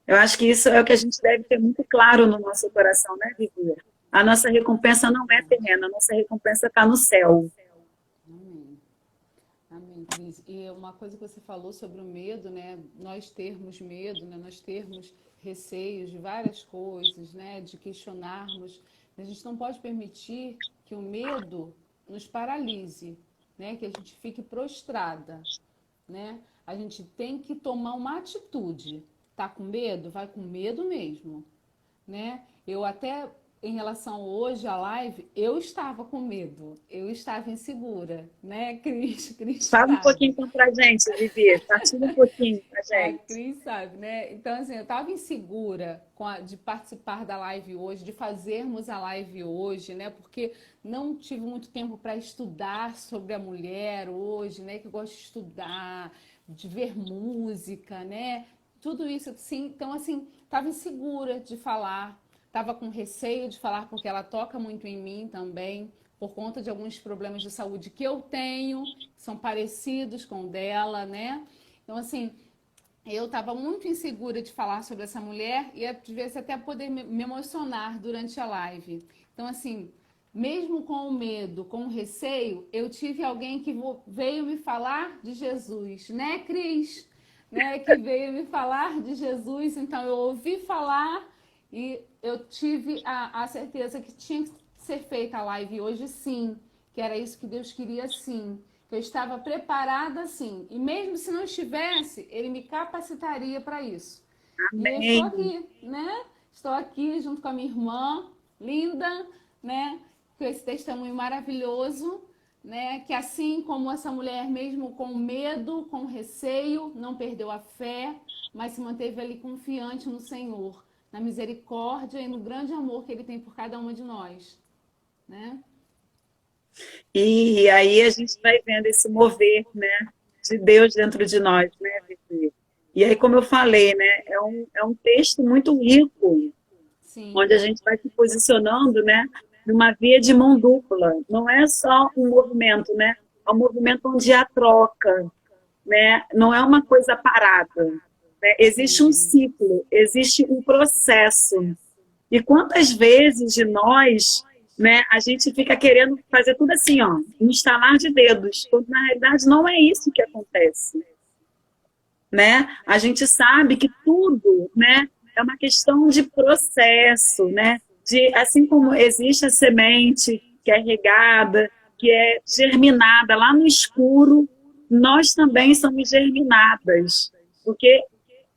Eu acho que isso é o que a gente deve ter muito claro no nosso coração, né, Vivi? A nossa recompensa não é terrena, a nossa recompensa está no céu. Amém. Amém, Cris. E uma coisa que você falou sobre o medo, né? Nós termos medo, né? Nós termos receios de várias coisas, né? De questionarmos. A gente não pode permitir que o medo nos paralise, né? Que a gente fique prostrada, né? A gente tem que tomar uma atitude. Tá com medo? Vai com medo mesmo, né? Eu até, em relação hoje à live, eu estava com medo, eu estava insegura, né, Cris? Cris Fala um pouquinho sabe. então pra gente, Vivi. Partilha um pouquinho pra A gente. Cris sabe, né? Então, assim, eu estava insegura de participar da live hoje, de fazermos a live hoje, né? Porque não tive muito tempo para estudar sobre a mulher hoje, né? Que eu gosto de estudar, de ver música, né? Tudo isso, assim. Então, assim, estava insegura de falar, estava com receio de falar, porque ela toca muito em mim também, por conta de alguns problemas de saúde que eu tenho, que são parecidos com o dela, né? Então, assim, eu estava muito insegura de falar sobre essa mulher e às vezes até poder me emocionar durante a live. Então, assim, mesmo com o medo, com o receio, eu tive alguém que veio me falar de Jesus, né, Cris? Né, que veio me falar de Jesus. Então, eu ouvi falar e eu tive a certeza que tinha que ser feita a live hoje, sim, que era isso que Deus queria, sim. Que eu estava preparada, sim. E mesmo se não estivesse, Ele me capacitaria para isso. E eu estou Amém. aqui, né? Estou aqui junto com a minha irmã, linda, né? Com esse testemunho maravilhoso, né? Que assim como essa mulher, mesmo com medo, com receio, não perdeu a fé, mas se manteve ali confiante no Senhor, na misericórdia e no grande amor que Ele tem por cada uma de nós, né? E aí a gente vai vendo esse mover, né, de Deus dentro de nós, né, Vivi? E aí, como eu falei, né, é um texto muito rico, onde a Sim, gente vai se posicionando, né, numa via de mão dupla. Não é só um movimento, né? É um movimento onde há troca, né? Não é uma coisa parada, né? Existe um sim, ciclo, existe um processo. E quantas vezes de nós, né, a gente fica querendo fazer tudo assim, ó, um estalar de dedos, quando na realidade não é isso que acontece, né? A gente sabe que tudo, né, é uma questão de processo, né? De assim como existe a semente que é regada, que é germinada lá no escuro, nós também somos germinadas, porque,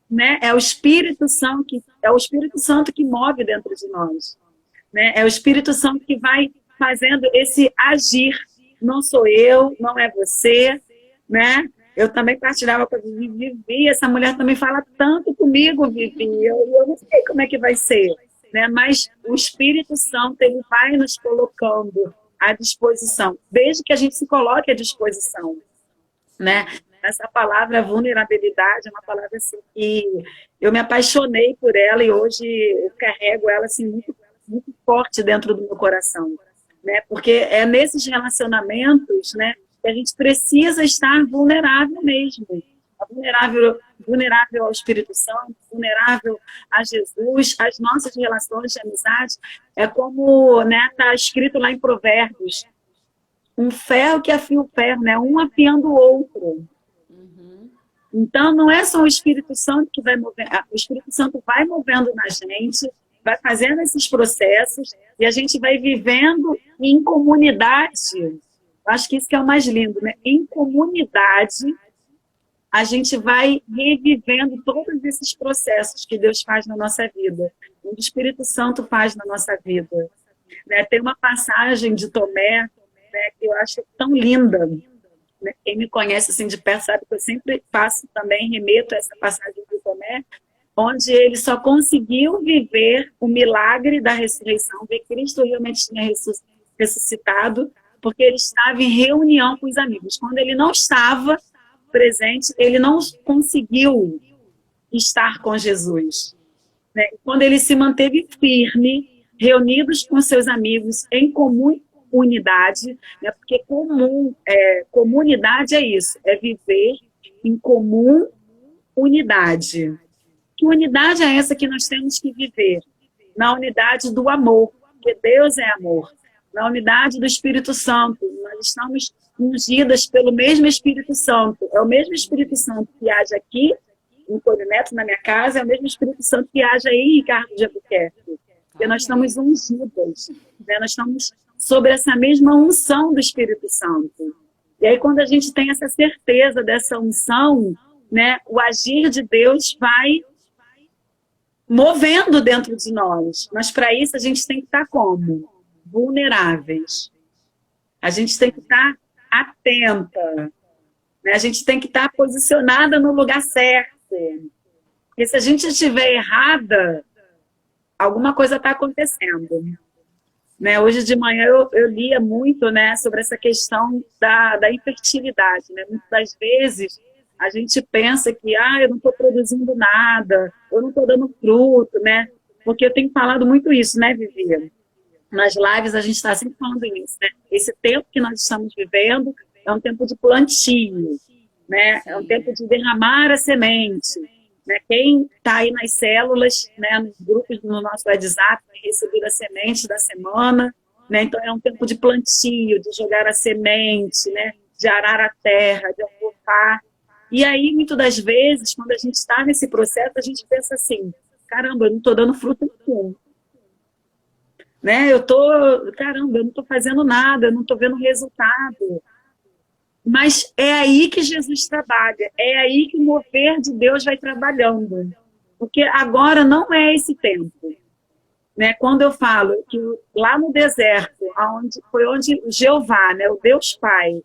né, é o Espírito Santo que move dentro de nós, né? É o Espírito Santo que vai fazendo esse agir. Não sou eu, não é você, né? Eu também partilhava com a Vivi, essa mulher também fala tanto comigo, Vivi, eu não sei como é que vai ser, né? Mas o Espírito Santo, ele vai nos colocando à disposição, desde que a gente se coloque à disposição, né? sim. Essa palavra vulnerabilidade é uma palavra assim que eu me apaixonei por ela e hoje eu carrego ela assim muito, muito forte dentro do meu coração, né? Porque é nesses relacionamentos, né, que a gente precisa estar vulnerável mesmo, vulnerável ao Espírito Santo, vulnerável a Jesus, as nossas relações de amizade, é como, né, tá escrito lá em Provérbios, um ferro que afia o ferro, né? Um afiando o outro. Uhum. Então, não é só o Espírito Santo que vai mover, o Espírito Santo vai movendo na gente, vai fazendo esses processos, e a gente vai vivendo em comunidade. Acho que isso que é o mais lindo, né? Em comunidade, a gente vai revivendo todos esses processos que Deus faz na nossa vida, o Espírito Santo faz na nossa vida. Né? Tem uma passagem de Tomé, né, que eu acho tão linda, né? Quem me conhece assim de perto sabe que eu sempre faço também, remeto a essa passagem de Tomé, onde ele só conseguiu viver o milagre da ressurreição, ver que Cristo realmente tinha ressuscitado, porque ele estava em reunião com os amigos. Quando ele não estava presente, ele não conseguiu estar com Jesus. Né? Quando ele se manteve firme, reunidos com seus amigos em comum unidade, né? Porque comunidade é isso, é viver em comum unidade. Que unidade é essa que nós temos que viver? Na unidade do amor, porque Deus é amor. Na unidade do Espírito Santo, nós estamos ungidas pelo mesmo Espírito Santo. É o mesmo Espírito Santo que age aqui, em Corineto, na minha casa, é o mesmo Espírito Santo que age aí em Ricardo de Albuquerque. Porque nós estamos ungidas, né? Nós estamos sobre essa mesma unção do Espírito Santo. E aí, quando a gente tem essa certeza dessa unção, né, o agir de Deus vai movendo dentro de nós. Mas para isso a gente tem que estar como? Vulneráveis. A gente tem que estar atenta. Né? A gente tem que estar posicionada no lugar certo. Porque se a gente estiver errada, alguma coisa está acontecendo. Né? Hoje de manhã eu lia muito, né, sobre essa questão da infertilidade. Né? Muitas das vezes a gente pensa que eu não estou produzindo nada, eu não estou dando fruto, né? Porque eu tenho falado muito isso, né, Vivi? Nas lives a gente está sempre falando isso, né? Esse tempo que nós estamos vivendo é um tempo de plantio, né? É um tempo de derramar a semente. Né? Quem está aí nas células, né, nos grupos no nosso WhatsApp, vai receber a semente da semana, né? Então é um tempo de plantio, de jogar a semente, né? De arar a terra, de ocupar. E aí, muitas das vezes, quando a gente está nesse processo, a gente pensa assim, caramba, eu não estou dando fruto nenhum. Né? Caramba, eu não estou fazendo nada, eu não estou vendo resultado. Mas é aí que Jesus trabalha, é aí que o mover de Deus vai trabalhando. Porque agora não é esse tempo. Né? Quando eu falo que lá no deserto, foi onde Jeová, né, o Deus Pai,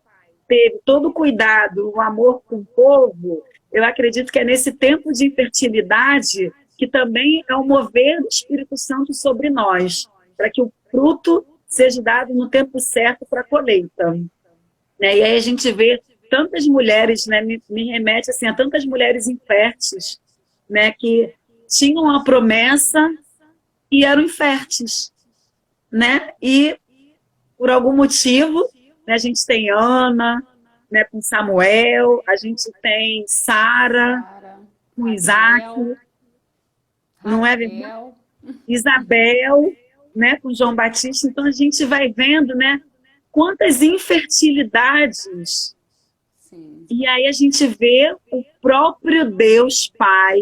teve todo o cuidado, o amor com o povo, eu acredito que é nesse tempo de infertilidade que também é o mover do Espírito Santo sobre nós, para que o fruto seja dado no tempo certo para a colheita. Né? E aí a gente vê tantas mulheres, né, me remete assim, a tantas mulheres inférteis, né, que tinham a promessa e eram inférteis. Né? E, por algum motivo, né, a gente tem Ana, né, com Samuel, a gente tem Sara, com Isaac, não é verdade? Isabel, né, com João Batista. Então a gente vai vendo, né, quantas infertilidades. Sim. E aí a gente vê o próprio Deus Pai,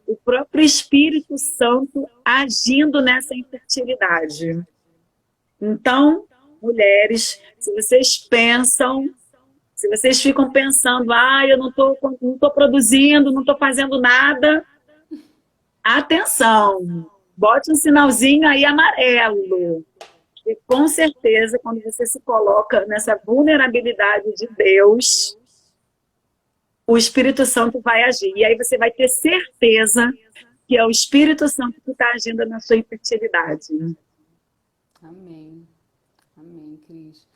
o próprio Espírito Santo agindo nessa infertilidade. Então, mulheres, se vocês ficam pensando, eu não estou produzindo, não estou fazendo nada, atenção, bote um sinalzinho aí amarelo. E com certeza, quando você se coloca nessa vulnerabilidade de Deus, o Espírito Santo vai agir. E aí você vai ter certeza que é o Espírito Santo que está agindo na sua infertilidade. Amém. Amém, Cris.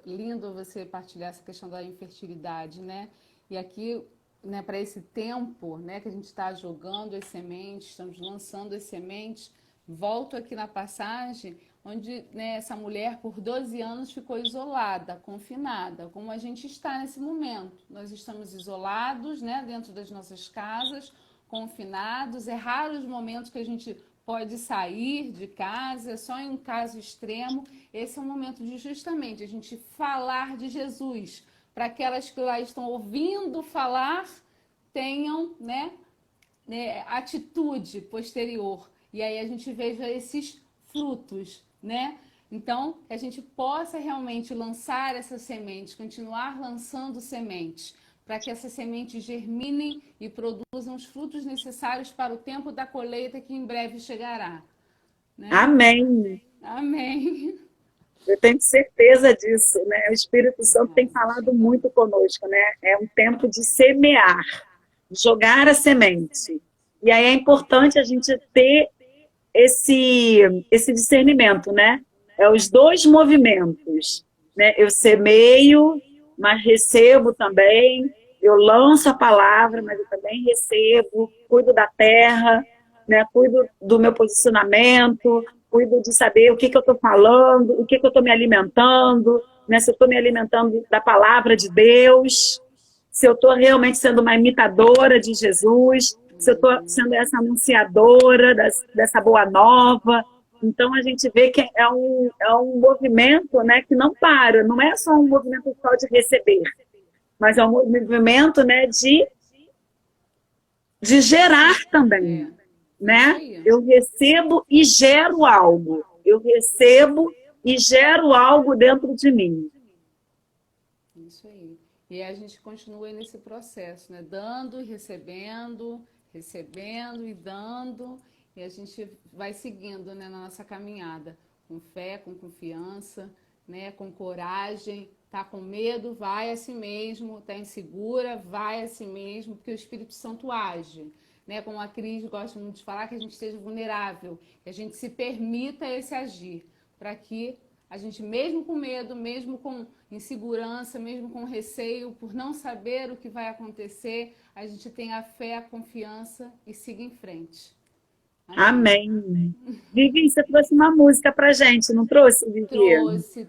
Lindo você partilhar essa questão da infertilidade, né? E aqui, né, para esse tempo, né, que a gente está jogando as sementes, estamos lançando as sementes, volto aqui na passagem onde, né, essa mulher por 12 anos ficou isolada, confinada, como a gente está nesse momento. Nós estamos isolados, né, dentro das nossas casas, confinados. É raro os momentos que a gente pode sair de casa, só em um caso extremo. Esse é o momento de justamente a gente falar de Jesus, para aquelas que lá estão ouvindo falar, tenham, né, atitude posterior. E aí a gente veja esses frutos, né? Então, que a gente possa realmente lançar essas sementes, continuar lançando sementes, para que essas sementes germinem e produzam os frutos necessários para o tempo da colheita que em breve chegará. Né? Amém. Amém. Eu tenho certeza disso, né? O Espírito Santo tem falado muito conosco, né? É um tempo de semear, jogar a semente. E aí é importante a gente ter esse discernimento, né? É os dois movimentos, né? Eu semeio, mas recebo também. Eu lanço a palavra, mas eu também recebo. Cuido da terra, né? Cuido do meu posicionamento, cuido de saber o que eu estou falando, o que eu estou me alimentando, né? Se eu estou me alimentando da palavra de Deus, se eu estou realmente sendo uma imitadora de Jesus, se eu estou sendo essa anunciadora dessa boa nova. Então, a gente vê que é um movimento, né, que não para, não é só um movimento só de receber, mas é um movimento, né, de gerar também, né? Eu recebo e gero algo. Eu recebo e gero algo dentro de mim. Isso aí. E a gente continua nesse processo, né? Dando e recebendo, recebendo e dando, e a gente vai seguindo, né, na nossa caminhada, com fé, com confiança, né, com coragem. Tá com medo, vai a si mesmo. Tá insegura, vai a si mesmo, porque o Espírito Santo age. Né? Como a Cris gosta muito de falar, que a gente esteja vulnerável, que a gente se permita esse agir, para que a gente, mesmo com medo, mesmo com insegurança, mesmo com receio, por não saber o que vai acontecer, a gente tenha a fé, a confiança e siga em frente. Amém. Vivi, você trouxe uma música pra gente, não trouxe, Vivi?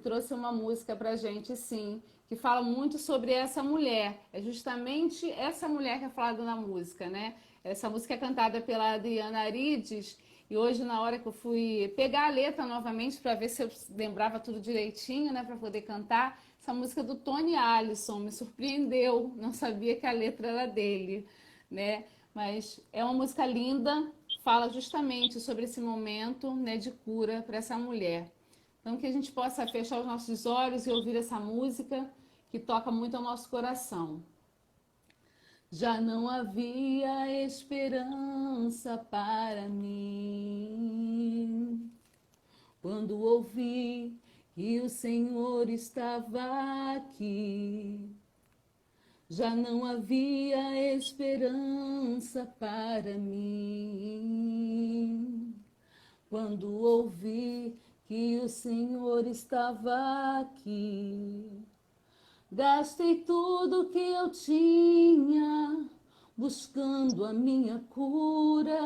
Trouxe uma música pra gente, sim, que fala muito sobre essa mulher. É justamente essa mulher que é falada na música, né? Essa música é cantada pela Adriana Arides, e hoje, na hora que eu fui pegar a letra novamente para ver se eu lembrava tudo direitinho, né, para poder cantar, essa música do Tony Allison me surpreendeu, não sabia que a letra era dele, né? Mas é uma música linda, fala justamente sobre esse momento, né, de cura para essa mulher. Então, que a gente possa fechar os nossos olhos e ouvir essa música que toca muito ao nosso coração. Já não havia esperança para mim, quando ouvi que o Senhor estava aqui. Já não havia esperança para mim, quando ouvi que o Senhor estava aqui. Gastei tudo que eu tinha buscando a minha cura,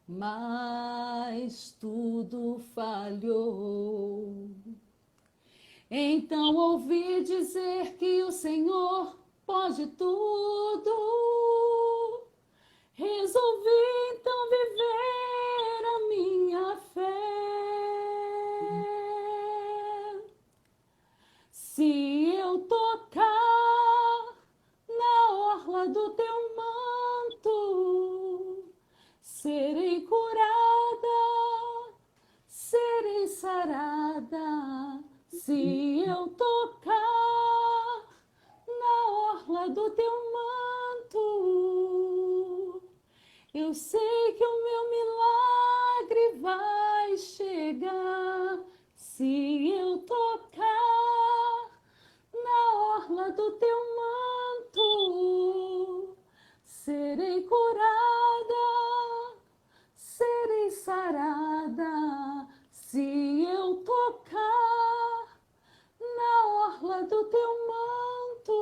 mas tudo falhou. Então ouvi dizer que o Senhor pode tudo. Resolvi então viver a minha fé. Se eu tocar na orla do teu manto, serei curada, serei sarada. Se eu tocar na orla do teu manto, eu sei que o meu milagre vai chegar. Se eu tocar na orla do teu manto, serei curada, serei sarada. Se eu tocar na orla do teu manto,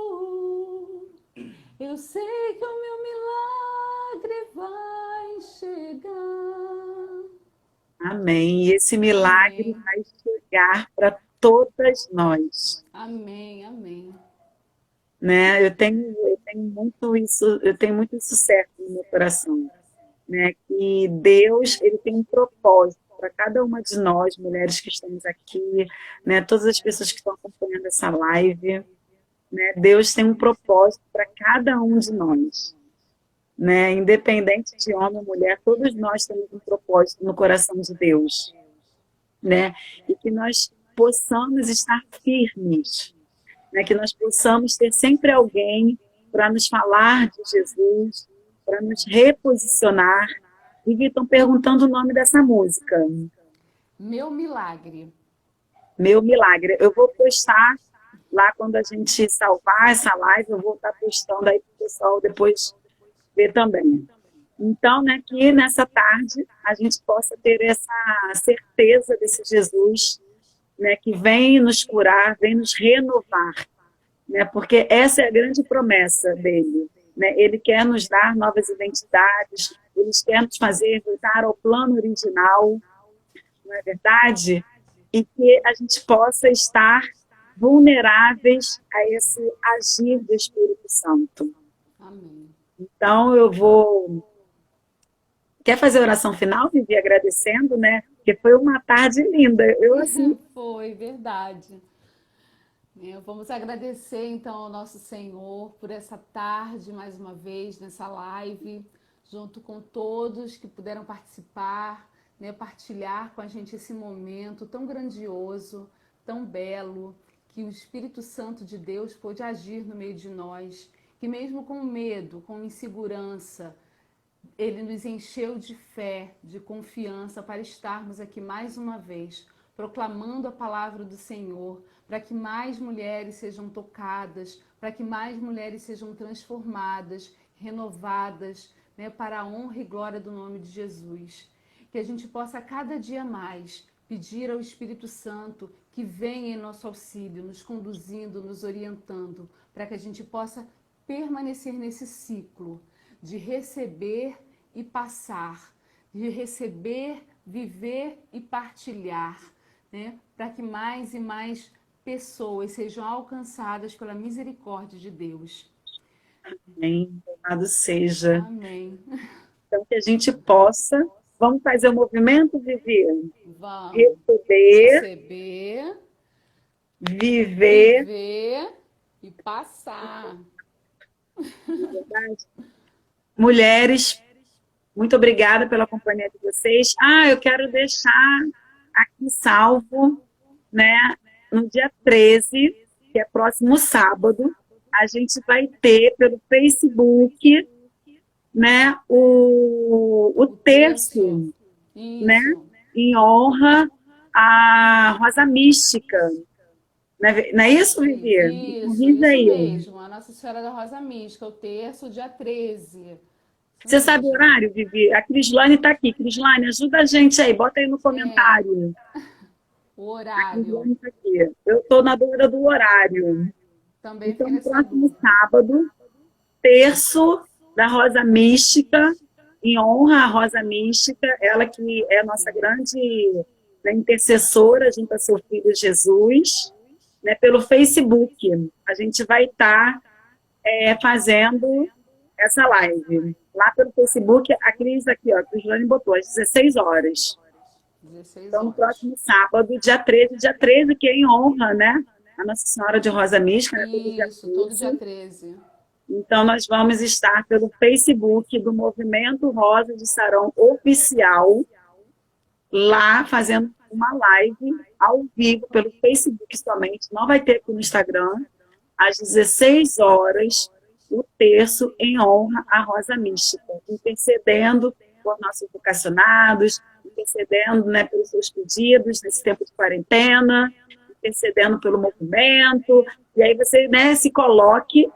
eu sei que o meu milagre vai chegar. Amém. E esse milagre vai chegar para todas nós. Amém, amém. Né? Eu tenho muito isso certo no meu coração, né? Que Deus, ele tem um propósito para cada uma de nós, mulheres que estamos aqui, né? Todas as pessoas que estão acompanhando essa live, né? Deus tem um propósito para cada um de nós, né? Independente de homem ou mulher, todos nós temos um propósito no coração de Deus, né? E que nós possamos estar firmes, né? Que nós possamos ter sempre alguém para nos falar de Jesus, para nos reposicionar. E estão perguntando o nome dessa música. Meu milagre. Meu milagre. Eu vou postar lá quando a gente salvar essa live, eu vou estar postando aí para o pessoal depois ver também. Então, né, que nessa tarde a gente possa ter essa certeza desse Jesus, né, que vem nos curar, vem nos renovar, né, porque essa é a grande promessa dele. Né? Ele quer nos dar novas identidades, ele quer nos fazer voltar ao plano original, não é verdade? E que a gente possa estar vulneráveis a esse agir do Espírito Santo. Amém. Então, eu vou... Quer fazer a oração final, Vivi, agradecendo, né? Porque foi uma tarde linda. Eu, assim... Foi, verdade. Vamos agradecer, então, ao nosso Senhor por essa tarde, mais uma vez, nessa live, junto com todos que puderam participar, né, partilhar com a gente esse momento tão grandioso, tão belo, que o Espírito Santo de Deus pôde agir no meio de nós, que mesmo com medo, com insegurança, ele nos encheu de fé, de confiança para estarmos aqui mais uma vez, proclamando a palavra do Senhor, para que mais mulheres sejam tocadas, para que mais mulheres sejam transformadas, renovadas, né, para a honra e glória do nome de Jesus. Que a gente possa cada dia mais pedir ao Espírito Santo que venha em nosso auxílio, nos conduzindo, nos orientando, para que a gente possa permanecer nesse ciclo de receber e passar, de receber, viver e partilhar, né? Para que mais e mais pessoas sejam alcançadas pela misericórdia de Deus. Amém. Louvado seja. Amém. Então, que a gente possa... Vamos fazer o movimento, Vivi? Vamos. Receber, viver e passar. Verdade. Mulheres, muito obrigada pela companhia de vocês. Eu quero deixar aqui salvo, né, no dia 13, que é próximo sábado, a gente vai ter pelo Facebook, né, o terço, né, em honra à Rosa Mística. Não é isso, Vivi? Isso mesmo, a Nossa Senhora da Rosa Mística, o terço, dia 13. Você sabe o horário, Vivi? A Crislane está aqui. Crislane, ajuda a gente aí, bota aí no comentário. O horário. A Crislane está aqui. Eu estou na dúvida do horário. Também então, no próximo sábado, terço da Rosa Mística, em honra à Rosa Mística, ela que é a nossa grande, né, intercessora junto a seu filho Jesus, né, pelo Facebook. A gente vai estar fazendo essa live. Lá pelo Facebook, a Cris aqui, ó, a Crislane botou, às 16 horas. 16 então, no próximo sábado, dia 13, que é em honra, né, a Nossa Senhora de Rosa Mística. Isso, todo dia 13. Então, nós vamos estar pelo Facebook do Movimento Rosa de Saron Oficial, lá fazendo uma live ao vivo pelo Facebook somente, não vai ter aqui no Instagram, às 16 horas, o terço em honra à Rosa Mística, intercedendo por nossos vocacionados, intercedendo, né, pelos seus pedidos nesse tempo de quarentena, intercedendo pelo movimento, e aí você, né, se coloque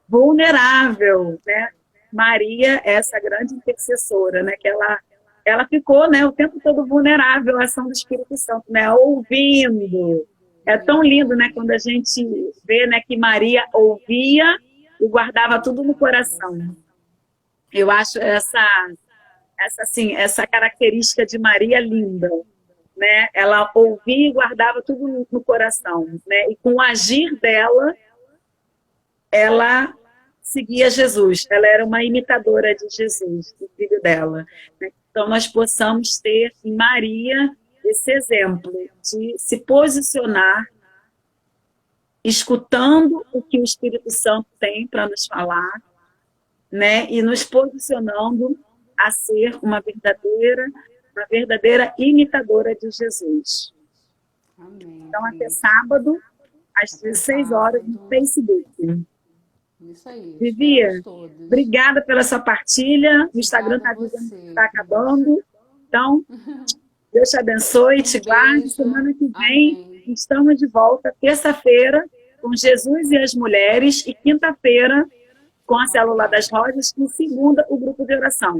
vulnerável, né? Maria é essa grande intercessora, né, que ela ficou, né, o tempo todo vulnerável à ação do Espírito Santo, né, ouvindo. É tão lindo, né, quando a gente vê, né, que Maria ouvia e guardava tudo no coração. Eu acho essa característica de Maria linda, né? Ela ouvia e guardava tudo no coração, né? E com o agir dela, ela seguia Jesus, ela era uma imitadora de Jesus, do filho dela. Então, nós possamos ter em Maria esse exemplo de se posicionar, escutando o que o Espírito Santo tem para nos falar, né? E nos posicionando a ser uma verdadeira imitadora de Jesus. Amém. Então, até sábado, às 16 horas, no Facebook. Isso aí. Vivi, obrigada pela sua partilha. O Instagram está dizendo que está acabando. Então, Deus te abençoe, te guarde. Semana que vem, estamos de volta, terça-feira, com Jesus e as mulheres, e quinta-feira, com a Célula das Rosas, e segunda, o grupo de oração.